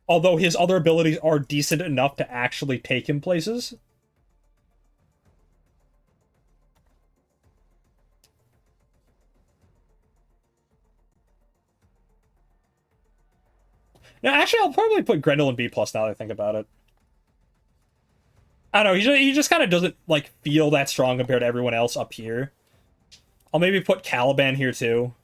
Speaker 1: Although his other abilities are decent enough to actually take him places. Now, actually, I'll probably put Grendel in B+, now that I think about it. I don't know, he just kind of doesn't, like, feel that strong compared to everyone else up here. I'll maybe put Caliban here, too.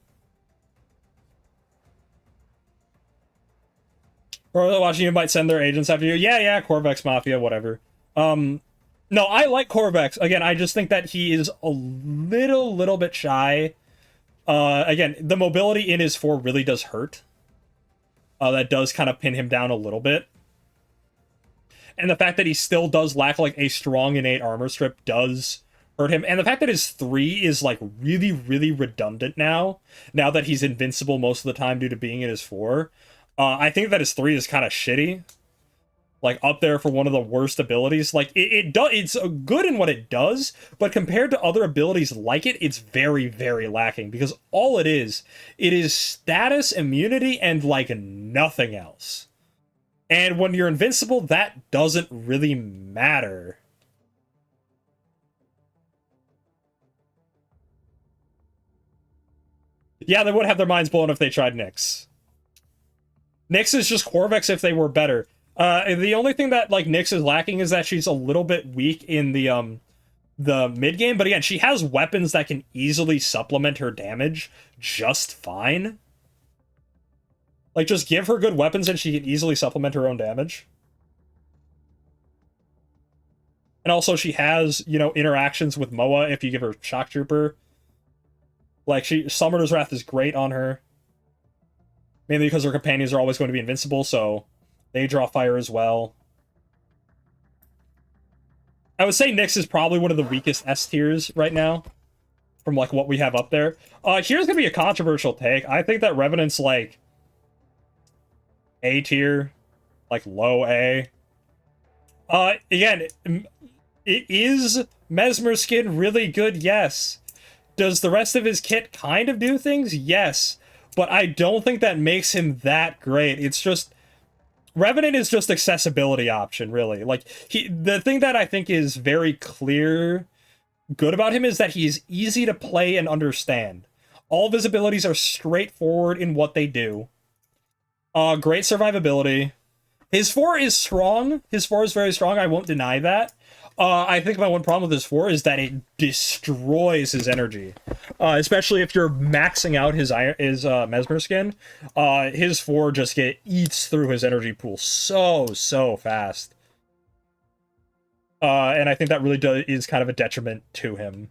Speaker 1: Or watching you might send their agents after you. Yeah, Corvex Mafia, whatever. No, I like Corvex. Again, I just think that he is a little bit shy. Again, the mobility in his 4 really does hurt. That does kind of pin him down a little bit. And the fact that he still does lack, like, a strong innate armor strip does hurt him. And the fact that his 3 is, like, really, really redundant now that he's invincible most of the time due to being in his 4. I think that his 3 is kind of shitty. Like, up there for one of the worst abilities. Like, it's good in what it does, but compared to other abilities like it, it's very, very lacking. Because all it is status, immunity, and, like, nothing else. And when you're invincible, that doesn't really matter. Yeah, they would have their minds blown if they tried Nyx. Nyx is just Corvex if they were better. The only thing that, like, Nyx is lacking is that she's a little bit weak in the mid game, but again, she has weapons that can easily supplement her damage just fine. Like, just give her good weapons and she can easily supplement her own damage. And also, she has, you know, interactions with Moa if you give her Shock Trooper. Like, Summoner's Wrath is great on her. Mainly because her companions are always going to be invincible, so they draw fire as well. I would say Nyx is probably one of the weakest S tiers right now. From, like, what we have up there. Here's gonna be a controversial take. I think that Revenant's, like, A tier. Like, low A. Again, is Mesmer skin really good? Yes. Does the rest of his kit kind of do things? Yes. But I don't think that makes him that great. It's just... Revenant is just accessibility option, really. Like, the thing that I think is very clear good about him is that he's easy to play and understand. All of his abilities are straightforward in what they do. Great survivability. His 4 is strong. His 4 is very strong. I won't deny that. I think my one problem with his 4 is that it destroys his energy. especially if you're maxing out his mesmer skin. His 4 just eats through his energy pool so fast. And I think that really is kind of a detriment to him.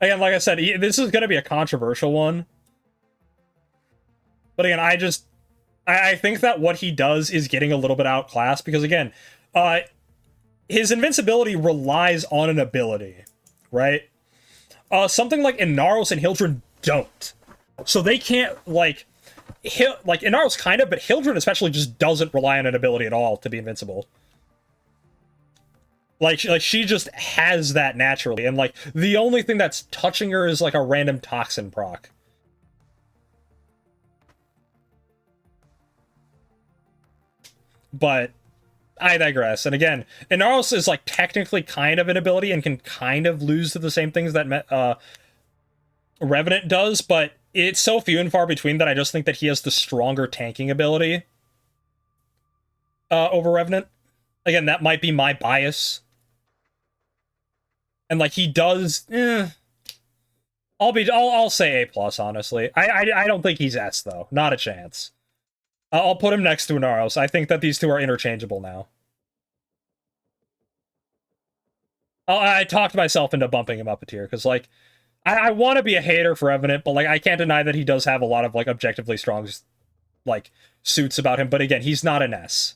Speaker 1: Again, like I said, this is going to be a controversial one. But again, I think that what he does is getting a little bit outclassed because, again, his invincibility relies on an ability, right? Something like Inaros and Hildren don't. So they can't, like Inaros kind of, but Hildren especially just doesn't rely on an ability at all to be invincible. Like she just has that naturally, and like the only thing that's touching her is like a random toxin proc. But I digress. And again, Inaros is like technically kind of an ability and can kind of lose to the same things that Revenant does, but it's so few and far between that I just think that he has the stronger tanking ability over Revenant. Again, that might be my bias. And like he does, I'll say A+, honestly. I don't think he's S though. Not a chance. I'll put him next to Inaros. I think that these two are interchangeable now. I talked myself into bumping him up a tier, because, like, I want to be a hater for Revenant, but, like, I can't deny that he does have a lot of, like, objectively strong, like, suits about him. But again, he's not an S.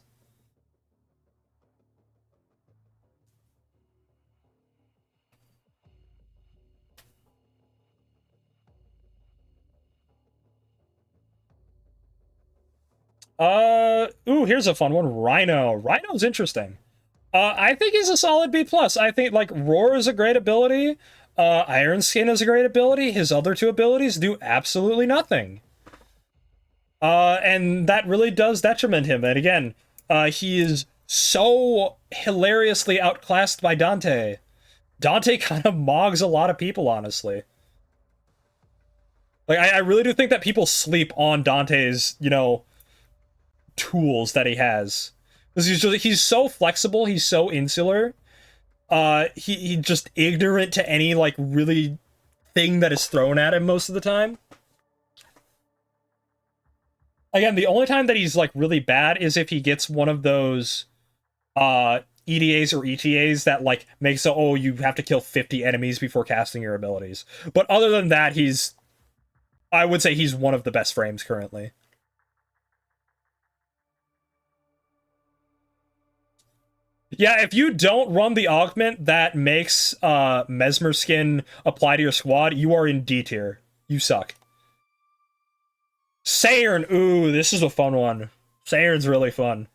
Speaker 1: Ooh, here's a fun one. Rhino. Rhino's interesting. I think he's a solid B+. I think, like, Roar is a great ability. Iron Skin is a great ability. His other two abilities do absolutely nothing. And that really does detriment him. And again, he is so hilariously outclassed by Dante. Dante kind of mogs a lot of people, honestly. Like, I really do think that people sleep on Dante's, you know, tools that he has. Because he's so flexible, he's so insular. He just ignorant to any, like, really thing that is thrown at him most of the time. Again, the only time that he's, like, really bad is if he gets one of those EDAs or ETAs that, like, makes it, oh, you have to kill 50 enemies before casting your abilities. But other than that, I would say he's one of the best frames currently. Yeah, if you don't run the augment that makes Mesmer Skin apply to your squad, you are in D tier. You suck. Sayrn, ooh, this is a fun one. Sayrn's really fun.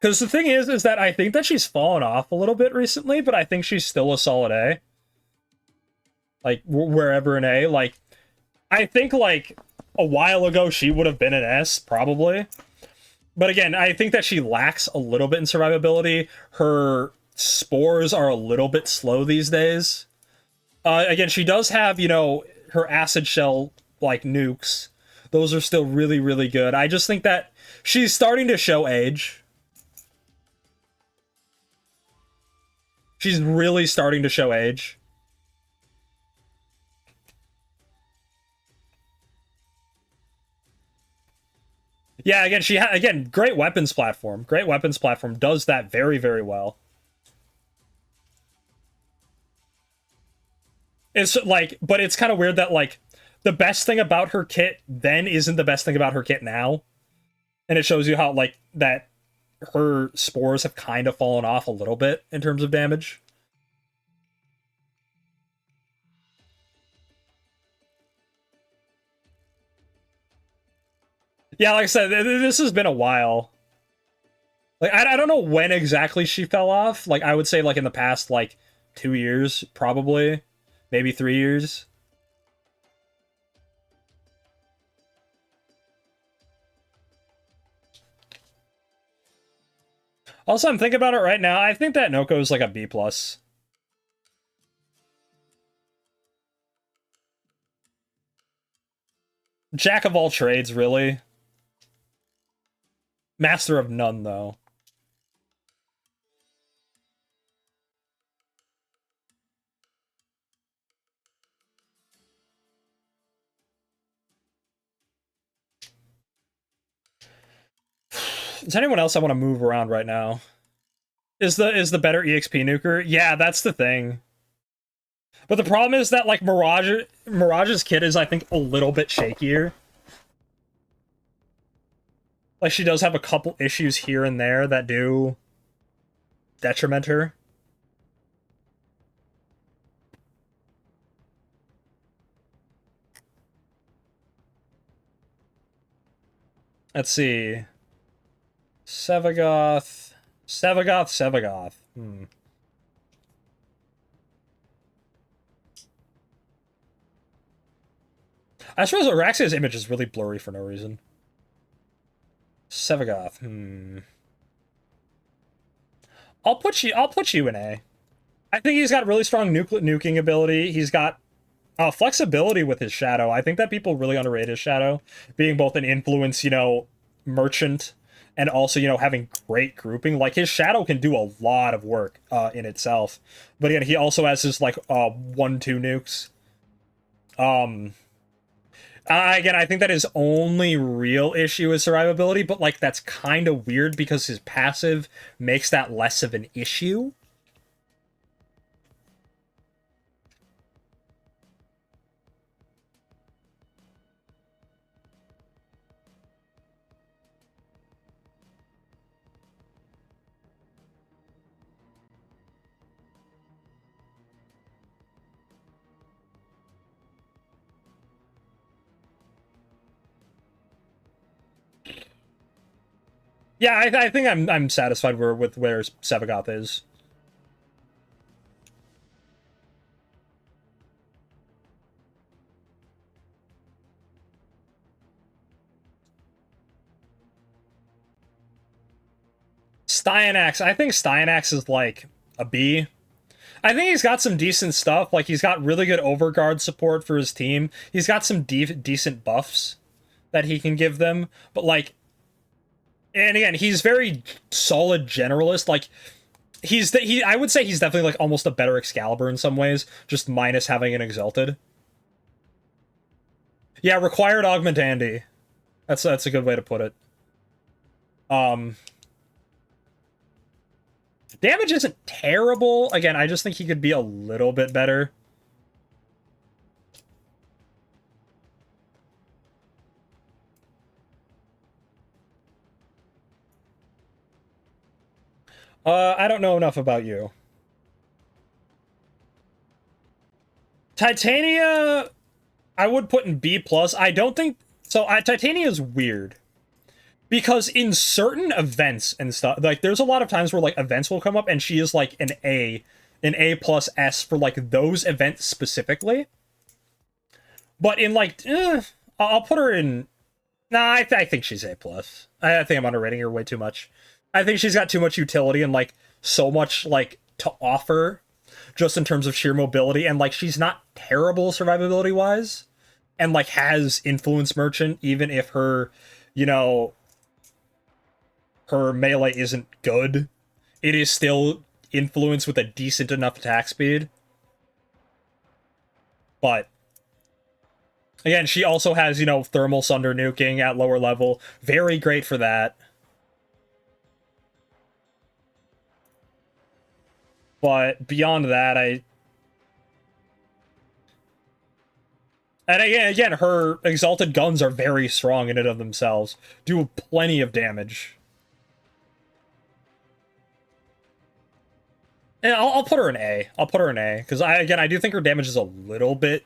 Speaker 1: Because the thing is that I think that she's fallen off a little bit recently, but I think she's still a solid A. Like, wherever an A. Like, I think, like, a while ago she would have been an S, probably. But again, I think that she lacks a little bit in survivability. Her spores are a little bit slow these days. Again, she does have, you know, her acid shell, like, nukes. Those are still really, really good. I just think that she's starting to show age. She's really starting to show age. Yeah, again, great weapons platform. Great weapons platform does that very, very well. It's like, but it's kind of weird that, like, the best thing about her kit then isn't the best thing about her kit now. And it shows you how, like, that her spores have kind of fallen off a little bit in terms of damage. Yeah, like I said, this has been a while. Like, I don't know when exactly she fell off. Like, I would say, like, in the past, like, 2 years, probably. Maybe 3 years. Also, I'm thinking about it right now. I think that Noko is like a B+. Jack of all trades, really. Master of none, though. Is anyone else I want to move around right now? Is the better EXP nuker? Yeah, that's the thing. But the problem is that, like, Mirage's kit is, I think, a little bit shakier. Like, she does have a couple issues here and there that do detriment her. Let's see. Sevagoth. Sevagoth. I suppose Araxia's image is really blurry for no reason. Sevagoth. I'll put you in A. I think he's got really strong nuking ability. He's got flexibility with his shadow. I think that people really underrate his shadow, being both an influence, merchant, and also, having great grouping. Like, his shadow can do a lot of work in itself. But again, he also has his, like, 1-2 nukes. Again, I think that his only real issue is survivability, but, like, that's kind of weird because his passive makes that less of an issue. Yeah, I think I'm satisfied with where Sevagoth is. Styanax. I think Styanax is like a B. I think he's got some decent stuff. Like, he's got really good overguard support for his team. He's got some decent buffs that he can give them. But, like, and again, he's very solid generalist. Like, I would say he's definitely, like, almost a better Excalibur in some ways, just minus having an Exalted. Yeah, required augment Andy. That's a good way to put it. Damage isn't terrible. Again, I just think he could be a little bit better. I don't know enough about you. Titania, I would put in B+. I don't think... So, Titania is weird. Because in certain events and stuff, like, there's a lot of times where, like, events will come up and she is, like, an A plus S for, like, those events specifically. But in, like, I'll put her in... Nah, I think she's A+. I think I'm underrating her way too much. I think she's got too much utility and, like, so much, like, to offer just in terms of sheer mobility. And, like, she's not terrible survivability-wise. And, like, has influence merchant, even if her, her melee isn't good. It is still influence with a decent enough attack speed. But again, she also has, thermal sunder nuking at lower level. Very great for that. But beyond that, and again, her exalted guns are very strong in and of themselves. Do plenty of damage. And I'll put her in A. I'll put her in A. Because, I do think her damage is a little bit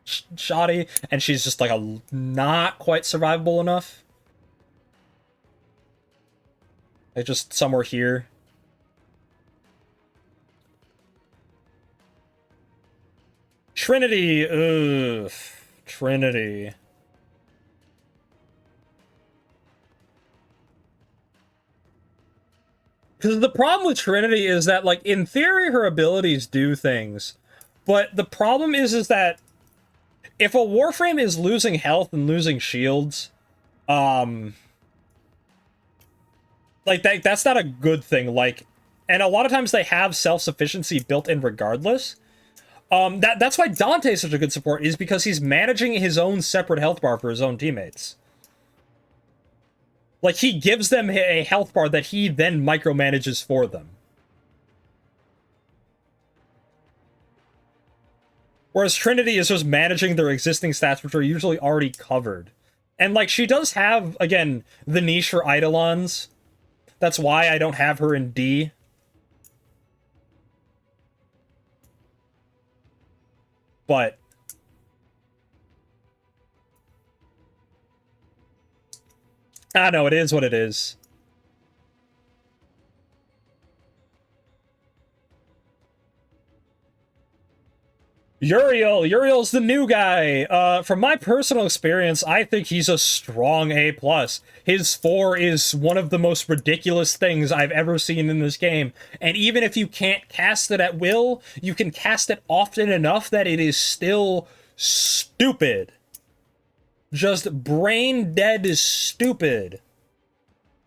Speaker 1: shoddy. And she's just, like, not quite survivable enough. Like, just somewhere here. Trinity. Ugh. Trinity. Because the problem with Trinity is that, like, in theory, her abilities do things. But the problem is that if a Warframe is losing health and losing shields, like that's not a good thing. Like, and a lot of times they have self-sufficiency built in regardless. That's why Dante is such a good support, is because he's managing his own separate health bar for his own teammates. Like, he gives them a health bar that he then micromanages for them. Whereas Trinity is just managing their existing stats, which are usually already covered. And, like, she does have, again, the niche for Eidolons. That's why I don't have her in D. But I don't know, it is what it is. Uriel's the new guy. From my personal experience, I think he's a strong A+. His 4 is one of the most ridiculous things I've ever seen in this game. And even if you can't cast it at will, you can cast it often enough that it is still stupid. Just brain dead is stupid.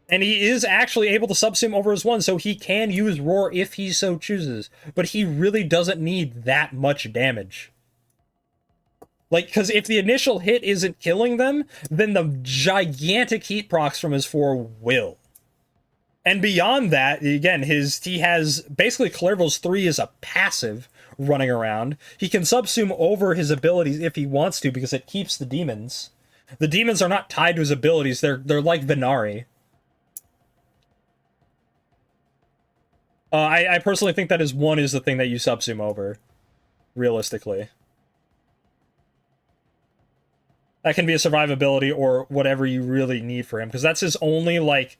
Speaker 1: And he is actually able to subsim over his 1, so he can use Roar if he so chooses. But he really doesn't need that much damage. Like, because if the initial hit isn't killing them, then the gigantic heat procs from his 4 will. And beyond that, again, he has basically Clerval's 3 is a passive running around. He can subsume over his abilities if he wants to, because it keeps the demons. The demons are not tied to his abilities, they're like Venari. I personally think that his 1 is the thing that you subsume over, realistically. That can be a survivability or whatever you really need for him, because that's his only, like,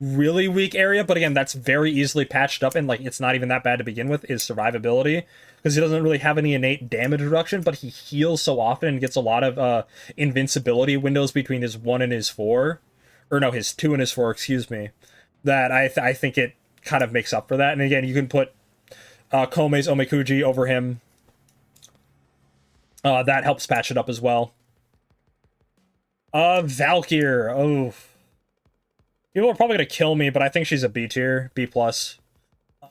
Speaker 1: really weak area, but again, that's very easily patched up, and, like, it's not even that bad to begin with, is survivability, because he doesn't really have any innate damage reduction, but he heals so often and gets a lot of invincibility windows between his 1 and his 4, or no, his 2 and his 4, excuse me, that I think it kind of makes up for that. And again, you can put Kome's Omikuji over him. That helps patch it up as well. Valkyr. Oh. People are probably going to kill me, but I think she's a B tier, B+.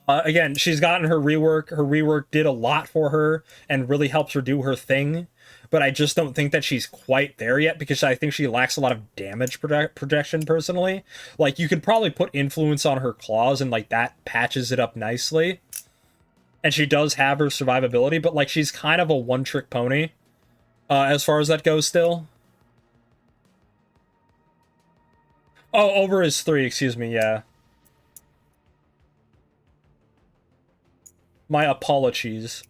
Speaker 1: Again, she's gotten her rework. Her rework did a lot for her and really helps her do her thing. But I just don't think that she's quite there yet, because I think she lacks a lot of damage projection, personally. Like, you could probably put influence on her claws, and, like, that patches it up nicely. And she does have her survivability, but, like, she's kind of a one-trick pony, as far as that goes still. Oh, over his 3, excuse me, yeah. My apologies.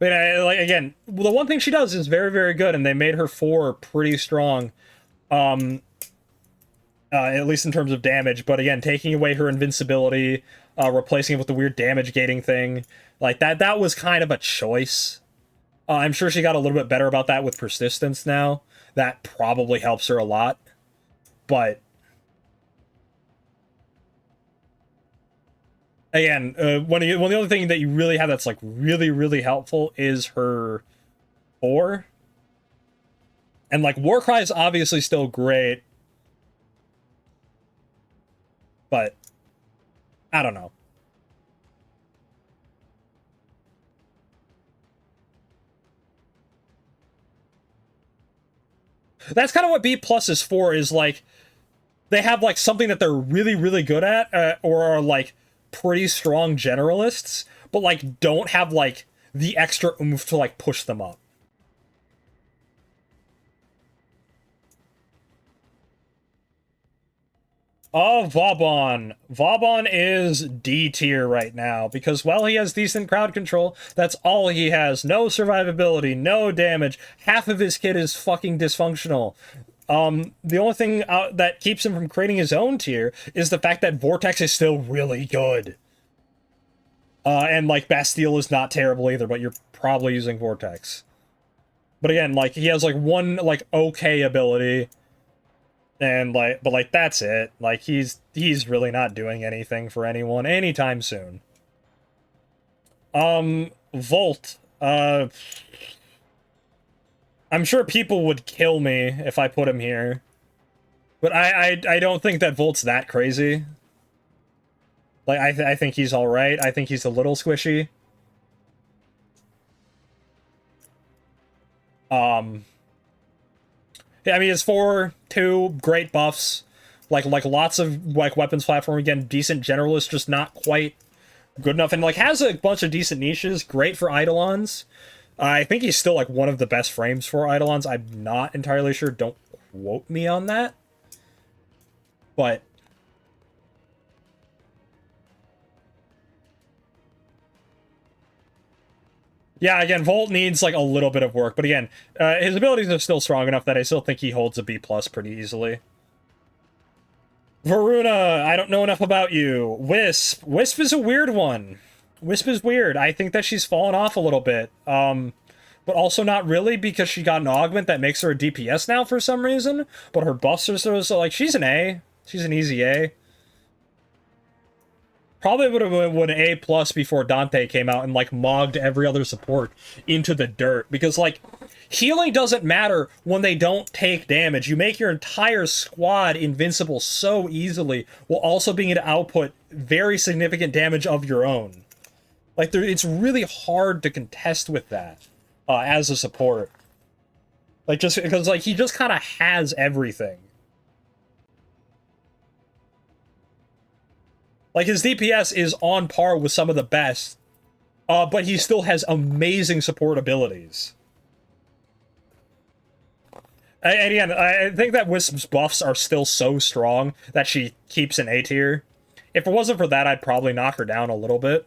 Speaker 1: I mean, like, again, the one thing she does is very, very good, and they made her 4 pretty strong, at least in terms of damage. But again, taking away her invincibility, replacing it with the weird damage gating thing, like, that was kind of a choice. I'm sure she got a little bit better about that with persistence now. That probably helps her a lot. But again, one of the other thing that you really have that's, like, really, really helpful is her 4. And, like, Warcry is obviously still great. But I don't know. That's kind of what B+ is for, is, like, they have, like, something that they're really, really good at, or are, like, pretty strong generalists, but, like, don't have, like, the extra oomph to, like, push them up. Oh, Vauban. Vauban is D tier right now, because while he has decent crowd control, that's all he has. No survivability, no damage. Half of his kit is fucking dysfunctional. The only thing that keeps him from creating his own tier is the fact that Vortex is still really good. And, like, Bastille is not terrible either, but you're probably using Vortex. But again, like, he has, like, one, like, okay ability, and, like, but, like, that's it. Like, he's really not doing anything for anyone anytime soon. Volt. I'm sure people would kill me if I put him here. But I don't think that Volt's that crazy. Like, I think he's alright. I think he's a little squishy. Yeah, I mean, it's 4-2, great buffs. Like lots of, like, weapons platform. Again, decent generalist, just not quite good enough. And, like, has a bunch of decent niches. Great for Eidolons. I think he's still, like, one of the best frames for Eidolons. I'm not entirely sure. Don't quote me on that. But yeah, again, Volt needs, like, a little bit of work. But again, his abilities are still strong enough that I still think he holds a B+ pretty easily. Varuna, I don't know enough about you. Wisp. Wisp is a weird one. Wisp is weird. I think that she's fallen off a little bit. But also not really, because she got an augment that makes her a DPS now for some reason. But her buffs are so like, she's an A. She's an easy A. Probably would have been an A+ before Dante came out and, like, mogged every other support into the dirt. Because, like, healing doesn't matter when they don't take damage. You make your entire squad invincible so easily, while also being able to output very significant damage of your own. Like, it's really hard to contest with that as a support. Like, just because, like, he just kind of has everything. Like, his DPS is on par with some of the best, but he still has amazing support abilities. And again, I think that Wisp's buffs are still so strong that she keeps an A tier. If it wasn't for that, I'd probably knock her down a little bit.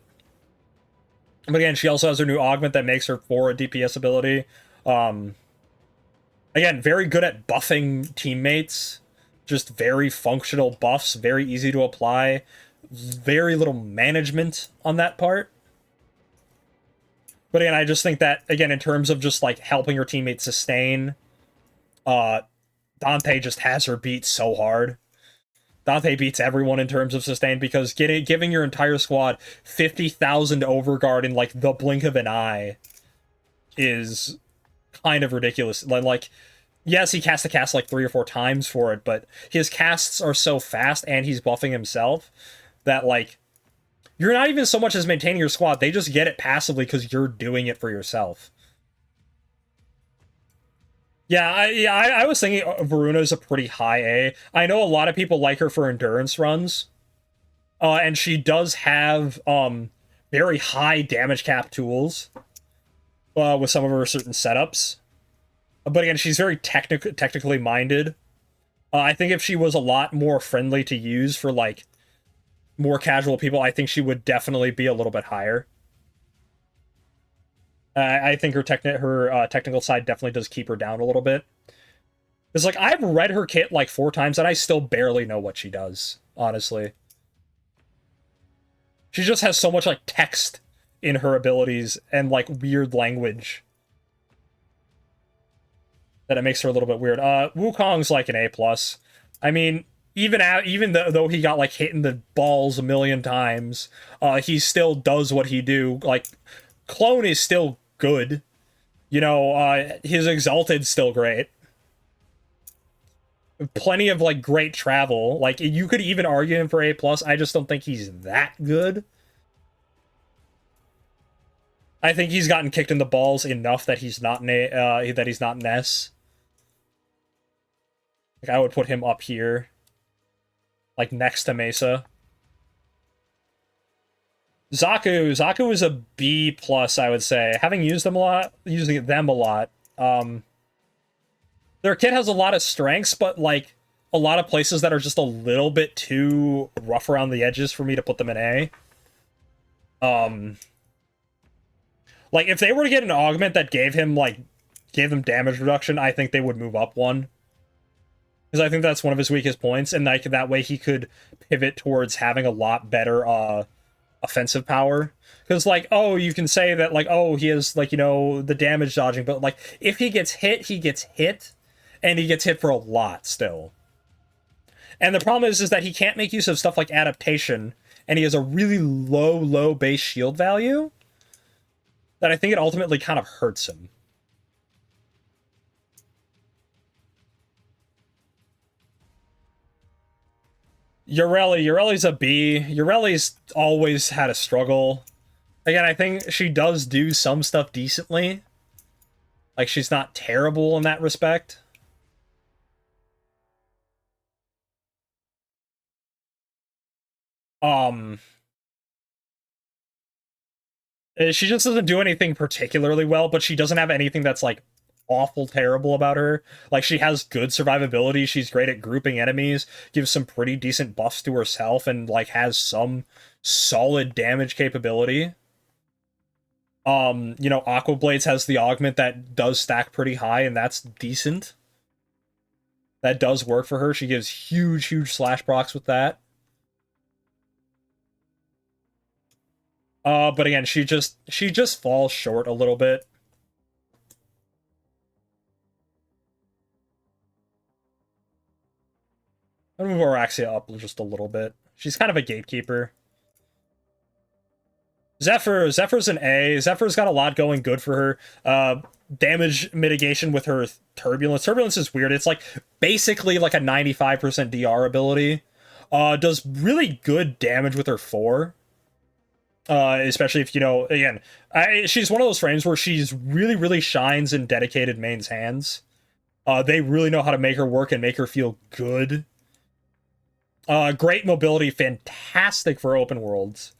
Speaker 1: But again, she also has her new augment that makes her 4 a DPS ability. Again, very good at buffing teammates. Just very functional buffs, very easy to apply. Very little management on that part. But again, I just think that, again, in terms of just, like, helping your teammates sustain, Dante just has her beat so hard. Dante beats everyone in terms of sustain, because giving your entire squad 50,000 overguard in, like, the blink of an eye is kind of ridiculous. Like, yes, he has to cast, like, 3 or 4 times for it, but his casts are so fast, and he's buffing himself, that, like, you're not even so much as maintaining your squad. They just get it passively because you're doing it for yourself. Yeah, I was thinking Varuna is a pretty high A. I know a lot of people like her for endurance runs. And she does have very high damage cap tools with some of her certain setups. But again, she's very technically minded. I think if she was a lot more friendly to use for, like, more casual people, I think she would definitely be a little bit higher. I think her technical side definitely does keep her down a little bit. It's like, I've read her kit like 4 times, and I still barely know what she does, honestly. She just has so much, like, text in her abilities and, like, weird language that it makes her a little bit weird. Wukong's like an A+. I mean, even though he got, like, hit in the balls a million times, he still does what he do. Like, Clone is still good. You know, his Exalted's still great. Plenty of, like, great travel. Like, you could even argue him for A+. I just don't think he's that good. I think he's gotten kicked in the balls enough that he's not an S. Like, I would put him up here, like, next to Mesa. Zaku is a B+, I would say. Having using them a lot. Their kit has a lot of strengths, but, like, a lot of places that are just a little bit too rough around the edges for me to put them in A. Like, if they were to get an augment that gave them damage reduction, I think they would move up one. Because I think that's one of his weakest points, and, like, that way he could pivot towards having a lot better, offensive power. Because, like, oh, you can say that, like, oh, he has, like, you know, the damage dodging, but, like, if he gets hit, and he gets hit for a lot still. And the problem is that he can't make use of stuff like adaptation, and he has a really low base shield value. that I think it ultimately kind of hurts him. Ureli's a B. Ureli's always had a struggle. Again, I think she does do some stuff decently. Like, she's not terrible in that respect. Um, she just doesn't do anything particularly well, but she doesn't have anything that's, like, awful terrible about her. Like, she has good survivability, she's great at grouping enemies, gives some pretty decent buffs to herself, and, like, has some solid damage capability. You know, Aqua Blades has the augment that does stack pretty high, and that's decent. That does work for her. She gives huge slash procs with that. But again, she just falls short a little bit. I'm gonna move Araxia up just a little bit. She's kind of a gatekeeper. Zephyr's an A. Zephyr's got a lot going good for her. Damage mitigation with her turbulence. Turbulence is weird. It's like basically like a 95% DR ability. Does really good damage with her 4. Especially if, you know, again, she's one of those frames where she's really shines in dedicated mains hands. They really know how to make her work and make her feel good. Great mobility, fantastic for open worlds.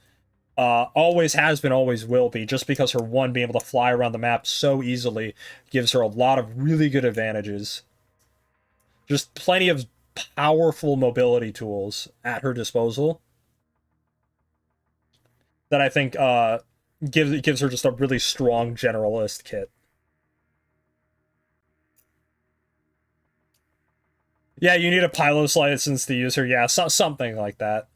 Speaker 1: Always has been, always will be, just because her 1 being able to fly around the map so easily gives her a lot of really good advantages. Just plenty of powerful mobility tools at her disposal that I think gives her just a really strong generalist kit. Yeah, you need a pilot's license to use her. Yeah, something like that.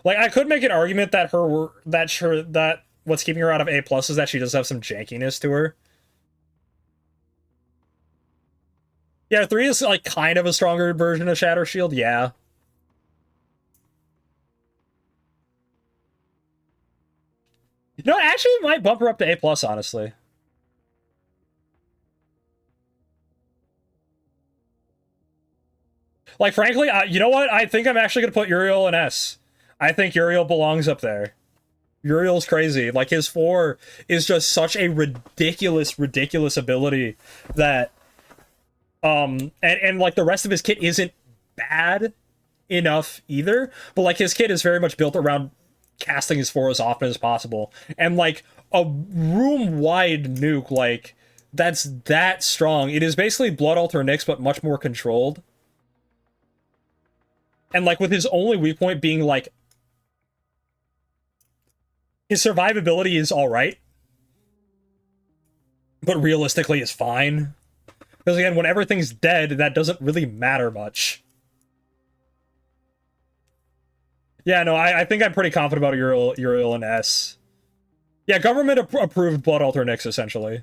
Speaker 1: Like, I could make an argument that that what's keeping her out of A plus is that she does have some jankiness to her. Yeah, 3 is like kind of a stronger version of Shatter Shield. Yeah. You know, actually, it might bump her up to A plus. Honestly. Like, frankly, you know what? I think I'm actually gonna put Uriel in S. I think Uriel belongs up there. Uriel's crazy. Like, his 4 is just such a ridiculous ability that and like the rest of his kit isn't bad enough either, but like his kit is very much built around casting his 4 as often as possible. And like a room wide nuke, like that's that strong. It is basically Blood Altar Nyx, but much more controlled. And like with his only weak point being like his survivability is alright, but realistically is fine. Because again, when everything's dead, that doesn't really matter much. Yeah, no, I think I'm pretty confident about Uriel and S. Yeah, government approved Blood Altar Nyx, essentially.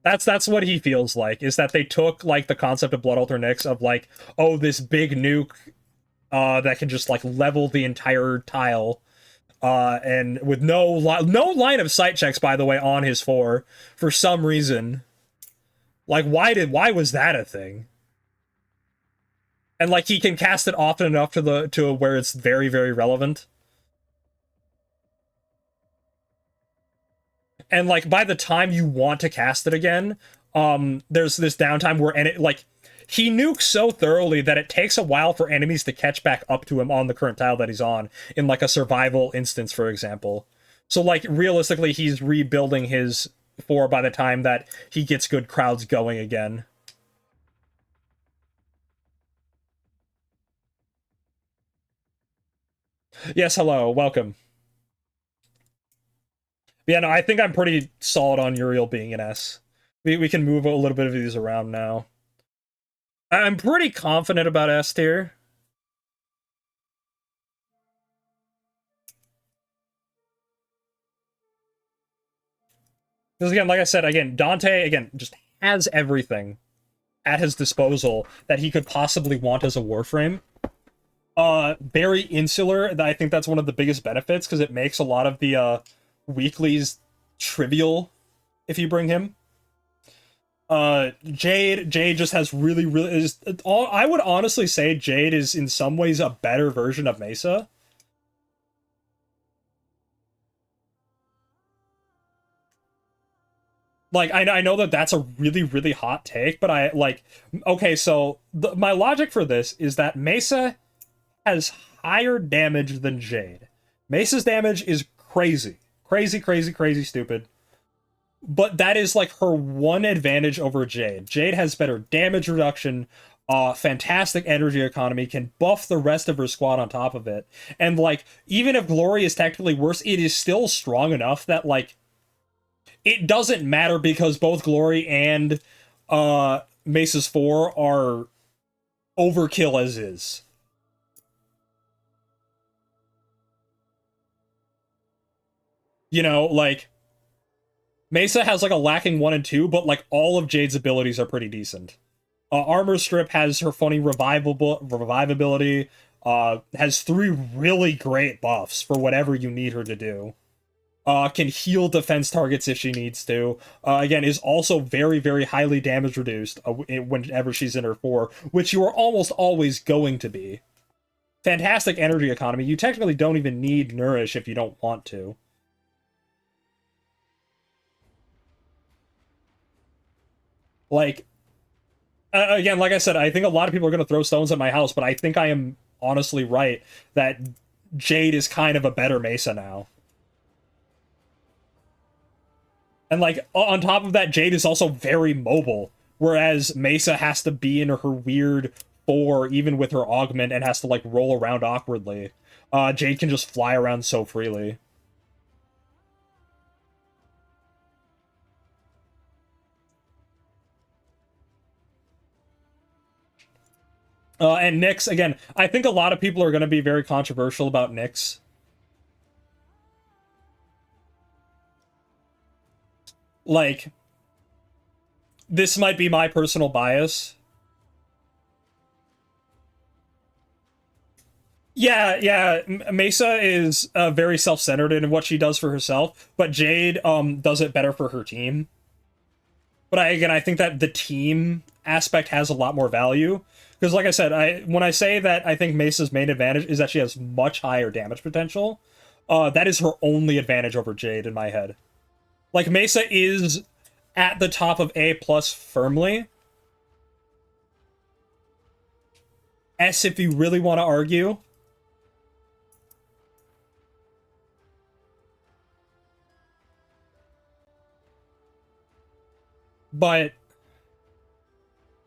Speaker 1: That's what he feels like, is that they took, like, the concept of Blood Altar Nyx of, like, oh, this big nuke that can just, like, level the entire tile. And with no line of sight checks, by the way, on his 4, for some reason. Like, why was that a thing? And, like, he can cast it often enough to where it's very relevant. And like by the time you want to cast it again, there's this downtime where like he nukes so thoroughly that it takes a while for enemies to catch back up to him on the current tile that he's on, in like a survival instance, for example. So like realistically, he's rebuilding his 4 by the time that he gets good crowds going again. Yes, hello, welcome. Yeah, no, I think I'm pretty solid on Uriel being an S. We can move a little bit of these around now. I'm pretty confident about S tier. Because again, like I said, again, Dante, again, just has everything. at his disposal that he could possibly want as a Warframe. Very insular. I think that's one of the biggest benefits because it makes a lot of the weeklies trivial if you bring him. Jade just has really I would honestly say Jade is in some ways a better version of Mesa. Like, I know that that's a really hot take, but okay, so my logic for this is that Mesa has higher damage than Jade. Mesa's damage is crazy. Crazy stupid. But that is, like, her one advantage over Jade. Jade has better damage reduction, fantastic energy economy, can buff the rest of her squad on top of it. And, like, even if Glory is technically worse, it is still strong enough that, like, it doesn't matter because both Glory and Mesa's 4 are overkill as is. You know, like, Mesa has like a lacking 1 and 2, but like all of Jade's abilities are pretty decent. Armor Strip has her funny revivability, has 3 really great buffs for whatever you need her to do. Can heal defense targets if she needs to. Again, is also very highly damage reduced whenever she's in her 4, which you are almost always going to be. Fantastic energy economy. You technically don't even need Nourish if you don't want to. Like, again, like I said, I think a lot of people are going to throw stones at my house, but I think I am honestly right that Jade is kind of a better Mesa now. And, like, on top of that, Jade is also very mobile, whereas Mesa has to be in her weird 4, even with her augment, and has to, like, roll around awkwardly. Jade can just fly around so freely. And Nyx, again, I think a lot of people are going to be very controversial about Nyx. Like, this might be my personal bias. Yeah, Mesa is very self-centered in what she does for herself, but Jade does it better for her team. But I think that the team aspect has a lot more value. Because like I said, when I say that I think Mesa's main advantage is that she has much higher damage potential, that is her only advantage over Jade in my head. Like, Mesa is at the top of A+ firmly. S if you really want to argue. But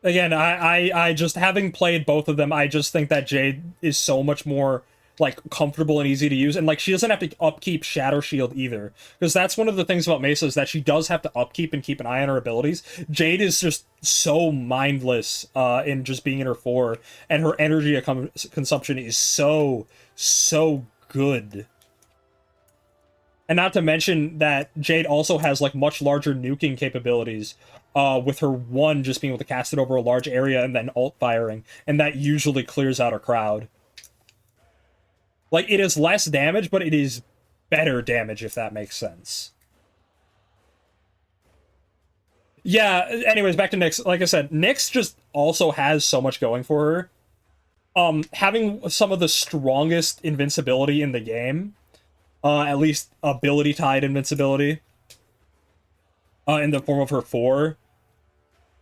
Speaker 1: again, I just, having played both of them, I just think that Jade is so much more, like, comfortable and easy to use, and, like, she doesn't have to upkeep Shadow Shield either, because that's one of the things about Mesa is that she does have to upkeep and keep an eye on her abilities. Jade is just so mindless in just being in her 4, and her energy consumption is so good. And not to mention that Jade also has, like, much larger nuking capabilities, with her 1 just being able to cast it over a large area and then ult firing, and that usually clears out a crowd. Like, it is less damage, but it is better damage, if that makes sense. Yeah, anyways, back to Nyx. Like I said, Nyx just also has so much going for her. Having some of the strongest invincibility in the game, at least ability-tied invincibility, in the form of her 4.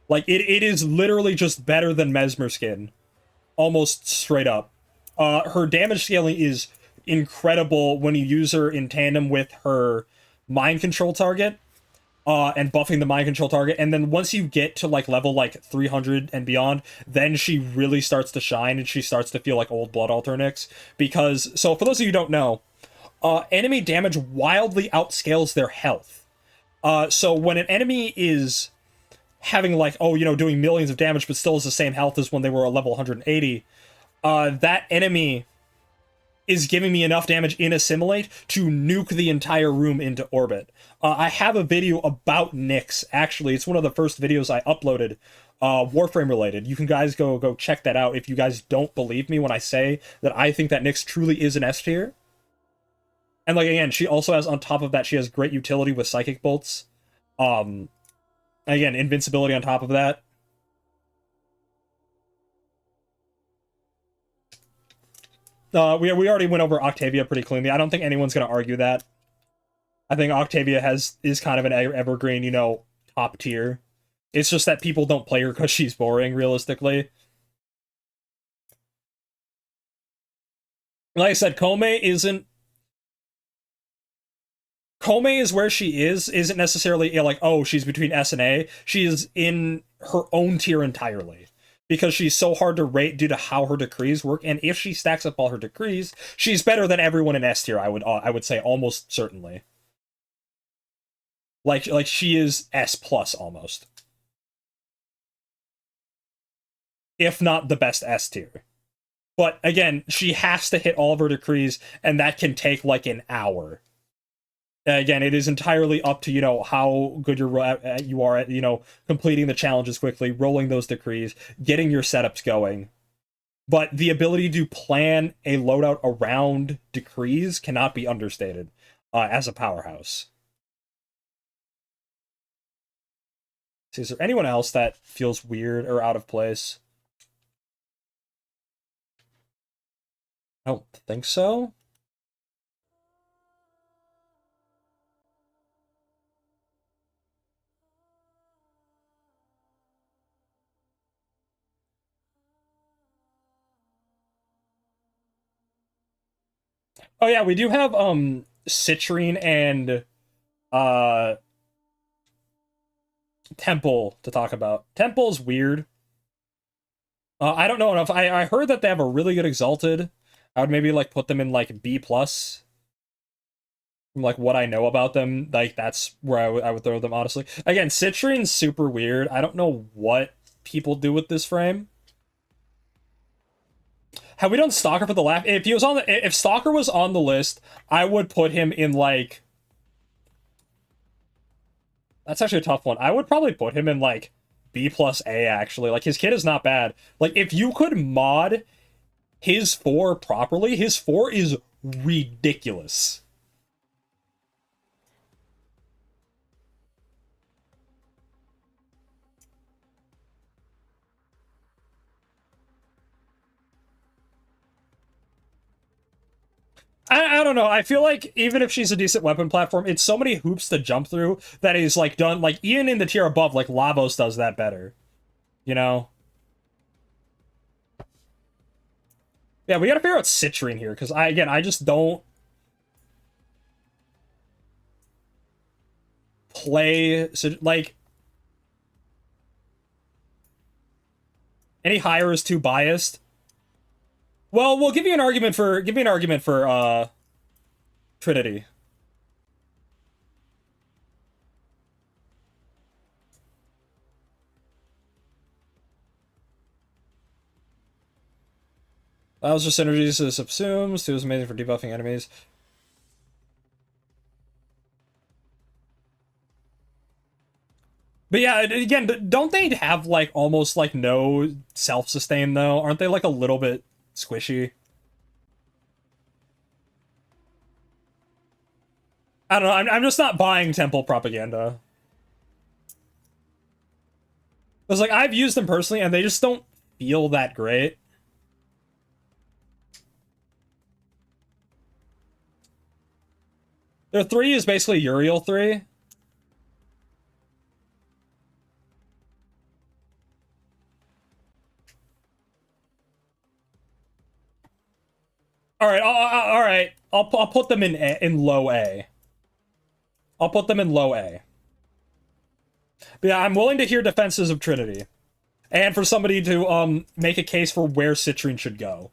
Speaker 1: Like, it is literally just better than Mesmer Skin. Almost straight up. Her damage scaling is incredible when you use her in tandem with her mind control target, and buffing the mind control target, and then once you get to, like, level, like, 300 and beyond, then she really starts to shine, and she starts to feel like old Blood Altar Nyx, because, so for those of you who don't know, enemy damage wildly outscales their health. So when an enemy is having, like, doing millions of damage, but still has the same health as when they were a level 180, that enemy is giving me enough damage in Assimilate to nuke the entire room into orbit. I have a video about Nyx, actually. It's one of the first videos I uploaded, Warframe related. You can guys go check that out if you guys don't believe me when I say that I think that Nyx truly is an S tier. And like again, she also has on top of that, she has great utility with psychic bolts. Again, invincibility on top of that. We already went over Octavia pretty cleanly. I don't think anyone's gonna argue that. I think Octavia is kind of an evergreen, you know, top tier. It's just that people don't play her because she's boring, realistically. Like I said, Kome is where she isn't necessarily like, oh, she's between S and A. She is in her own tier entirely. Because she's so hard to rate due to how her decrees work, and if she stacks up all her decrees, she's better than everyone in S tier, I would say almost certainly. Like she is S plus almost. If not the best S tier. But again, she has to hit all of her decrees, and that can take like an hour. Again, it is entirely up to, you know, how good you are at, you know, completing the challenges quickly, rolling those decrees, getting your setups going. But the ability to plan a loadout around decrees cannot be understated as a powerhouse. See, is there anyone else that feels weird or out of place? I don't think so. Oh yeah, we do have Citrine and uh Temple to talk about. Temple's weird. I don't know enough. I heard that they have a really good Exalted. I would maybe like put them in like B plus. From like what I know about them, like that's where I would throw them honestly. Again, Citrine's super weird. I don't know what people do with this frame. Have we done Stalker for the laugh? If he was on the, if Stalker was on the list, I would put him in like. That's actually a tough one. I would probably put him in like B plus A actually. Like his kit is not bad. Like if you could mod his 4 properly, his 4 is ridiculous. I don't know. I feel like even if she's a decent weapon platform, it's so many hoops to jump through that is like done like even in the tier above, like Lavos does that better. You know? Yeah, we gotta figure out Citrine here, because I just don't play like any higher is too biased. Well, we'll give me an argument for Trinity. Allows for synergies to subsumes. 2 is amazing for debuffing enemies. But yeah, again, don't they have like almost like no self-sustain though? Aren't they like a little bit squishy? I don't know. I'm just not buying Temple propaganda. Because like I've used them personally, and they just don't feel that great. Their 3 is basically Uriel 3. All right, all right. I'll put them in low A. I'll put them in low A. But yeah, I'm willing to hear defenses of Trinity, and for somebody to make a case for where Citrine should go.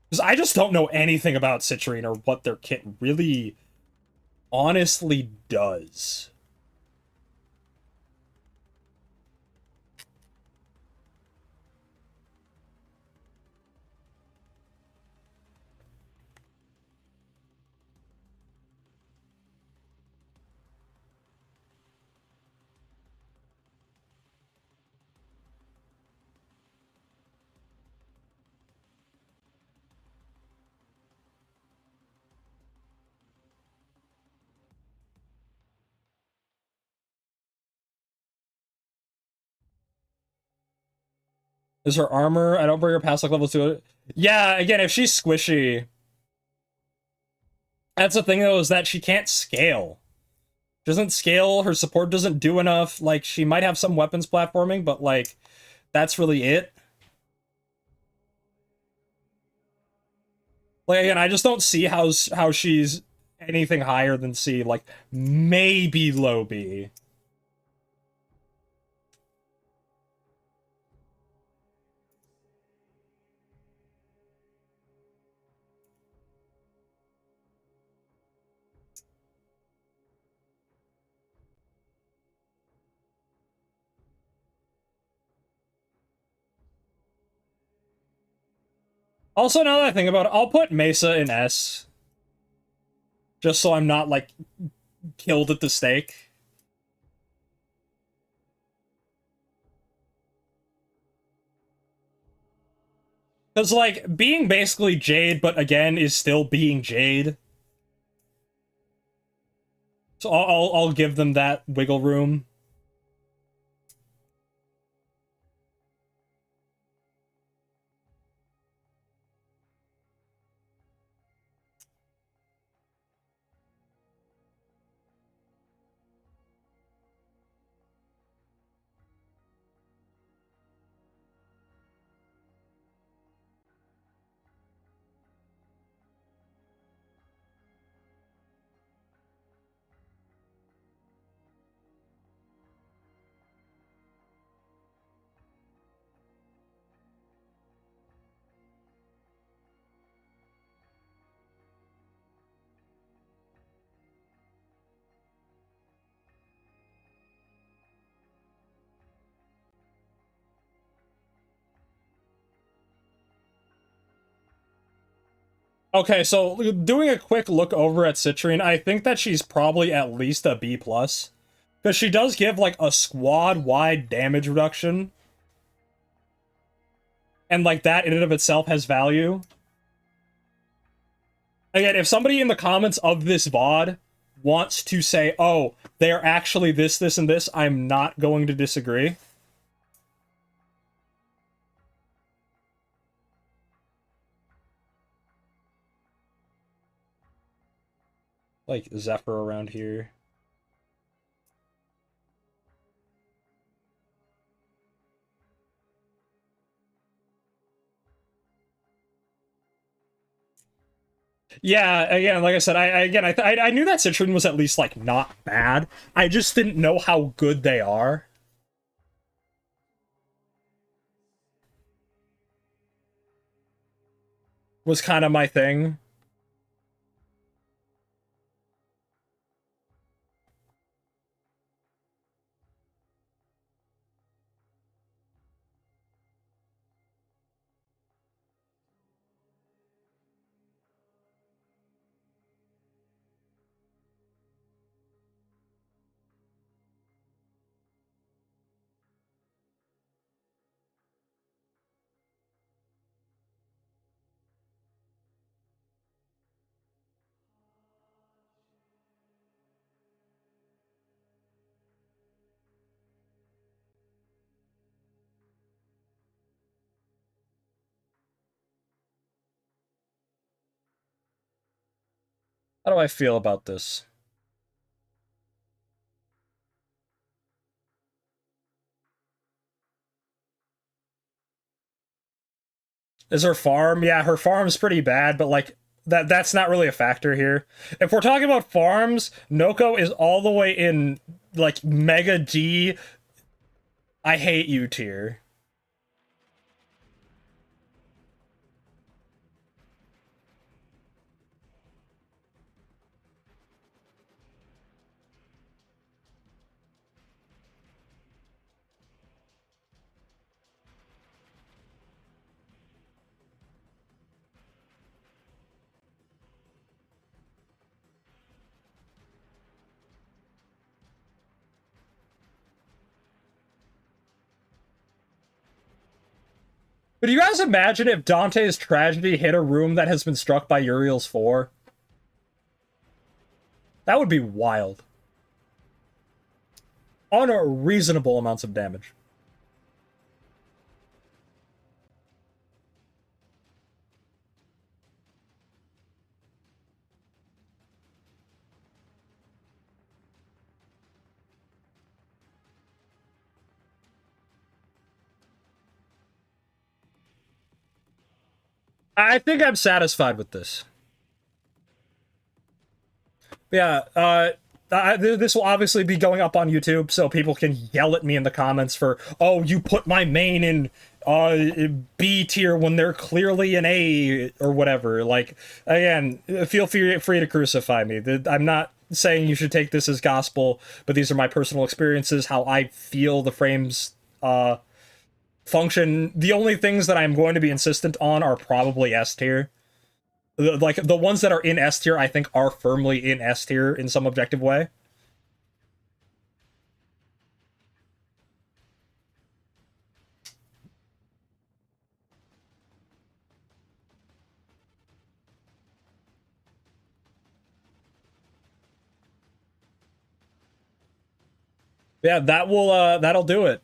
Speaker 1: Because I just don't know anything about Citrine or what their kit really honestly does. Is her armor? I don't bring her past like level 2. Yeah, again, if she's squishy. That's the thing though, is that she can't scale. She doesn't scale, her support doesn't do enough. Like, she might have some weapons platforming, but like, that's really it. Like, again, I just don't see how she's anything higher than C. Like, maybe low B. Also, now that I think about it, I'll put Mesa in S. Just so I'm not, like, killed at the stake. Because, like, being basically Jade, but again, is still being Jade. So I'll give them that wiggle room. Okay, so doing a quick look over at Citrine, I think that she's probably at least a B+. Because she does give, like, a squad-wide damage reduction. And, like, that in and of itself has value. Again, if somebody in the comments of this VOD wants to say, oh, they're actually this, this, and this, I'm not going to disagree. Like, Zephyr around here. Yeah, again, like I said, I knew that Citrine was at least, like, not bad. I just didn't know how good they are. Was kind of my thing. How do I feel about this? Is her farm? Yeah, her farm's pretty bad, but like that's not really a factor here. If we're talking about farms, Noko is all the way in like Mega D. I hate you tier. Could you guys imagine if Dante's tragedy hit a room that has been struck by Uriel's 4? That would be wild. Unreasonable amounts of damage. I think I'm satisfied with this. Yeah, this will obviously be going up on YouTube, so people can yell at me in the comments for, oh, you put my main in B tier when they're clearly an A or whatever. Like, again, feel free to crucify me. I'm not saying you should take this as gospel, but these are my personal experiences, how I feel the frames function. The only things that I'm going to be insistent on are probably S tier. Like, the ones that are in S tier, I think, are firmly in S tier in some objective way. Yeah, that'll do it.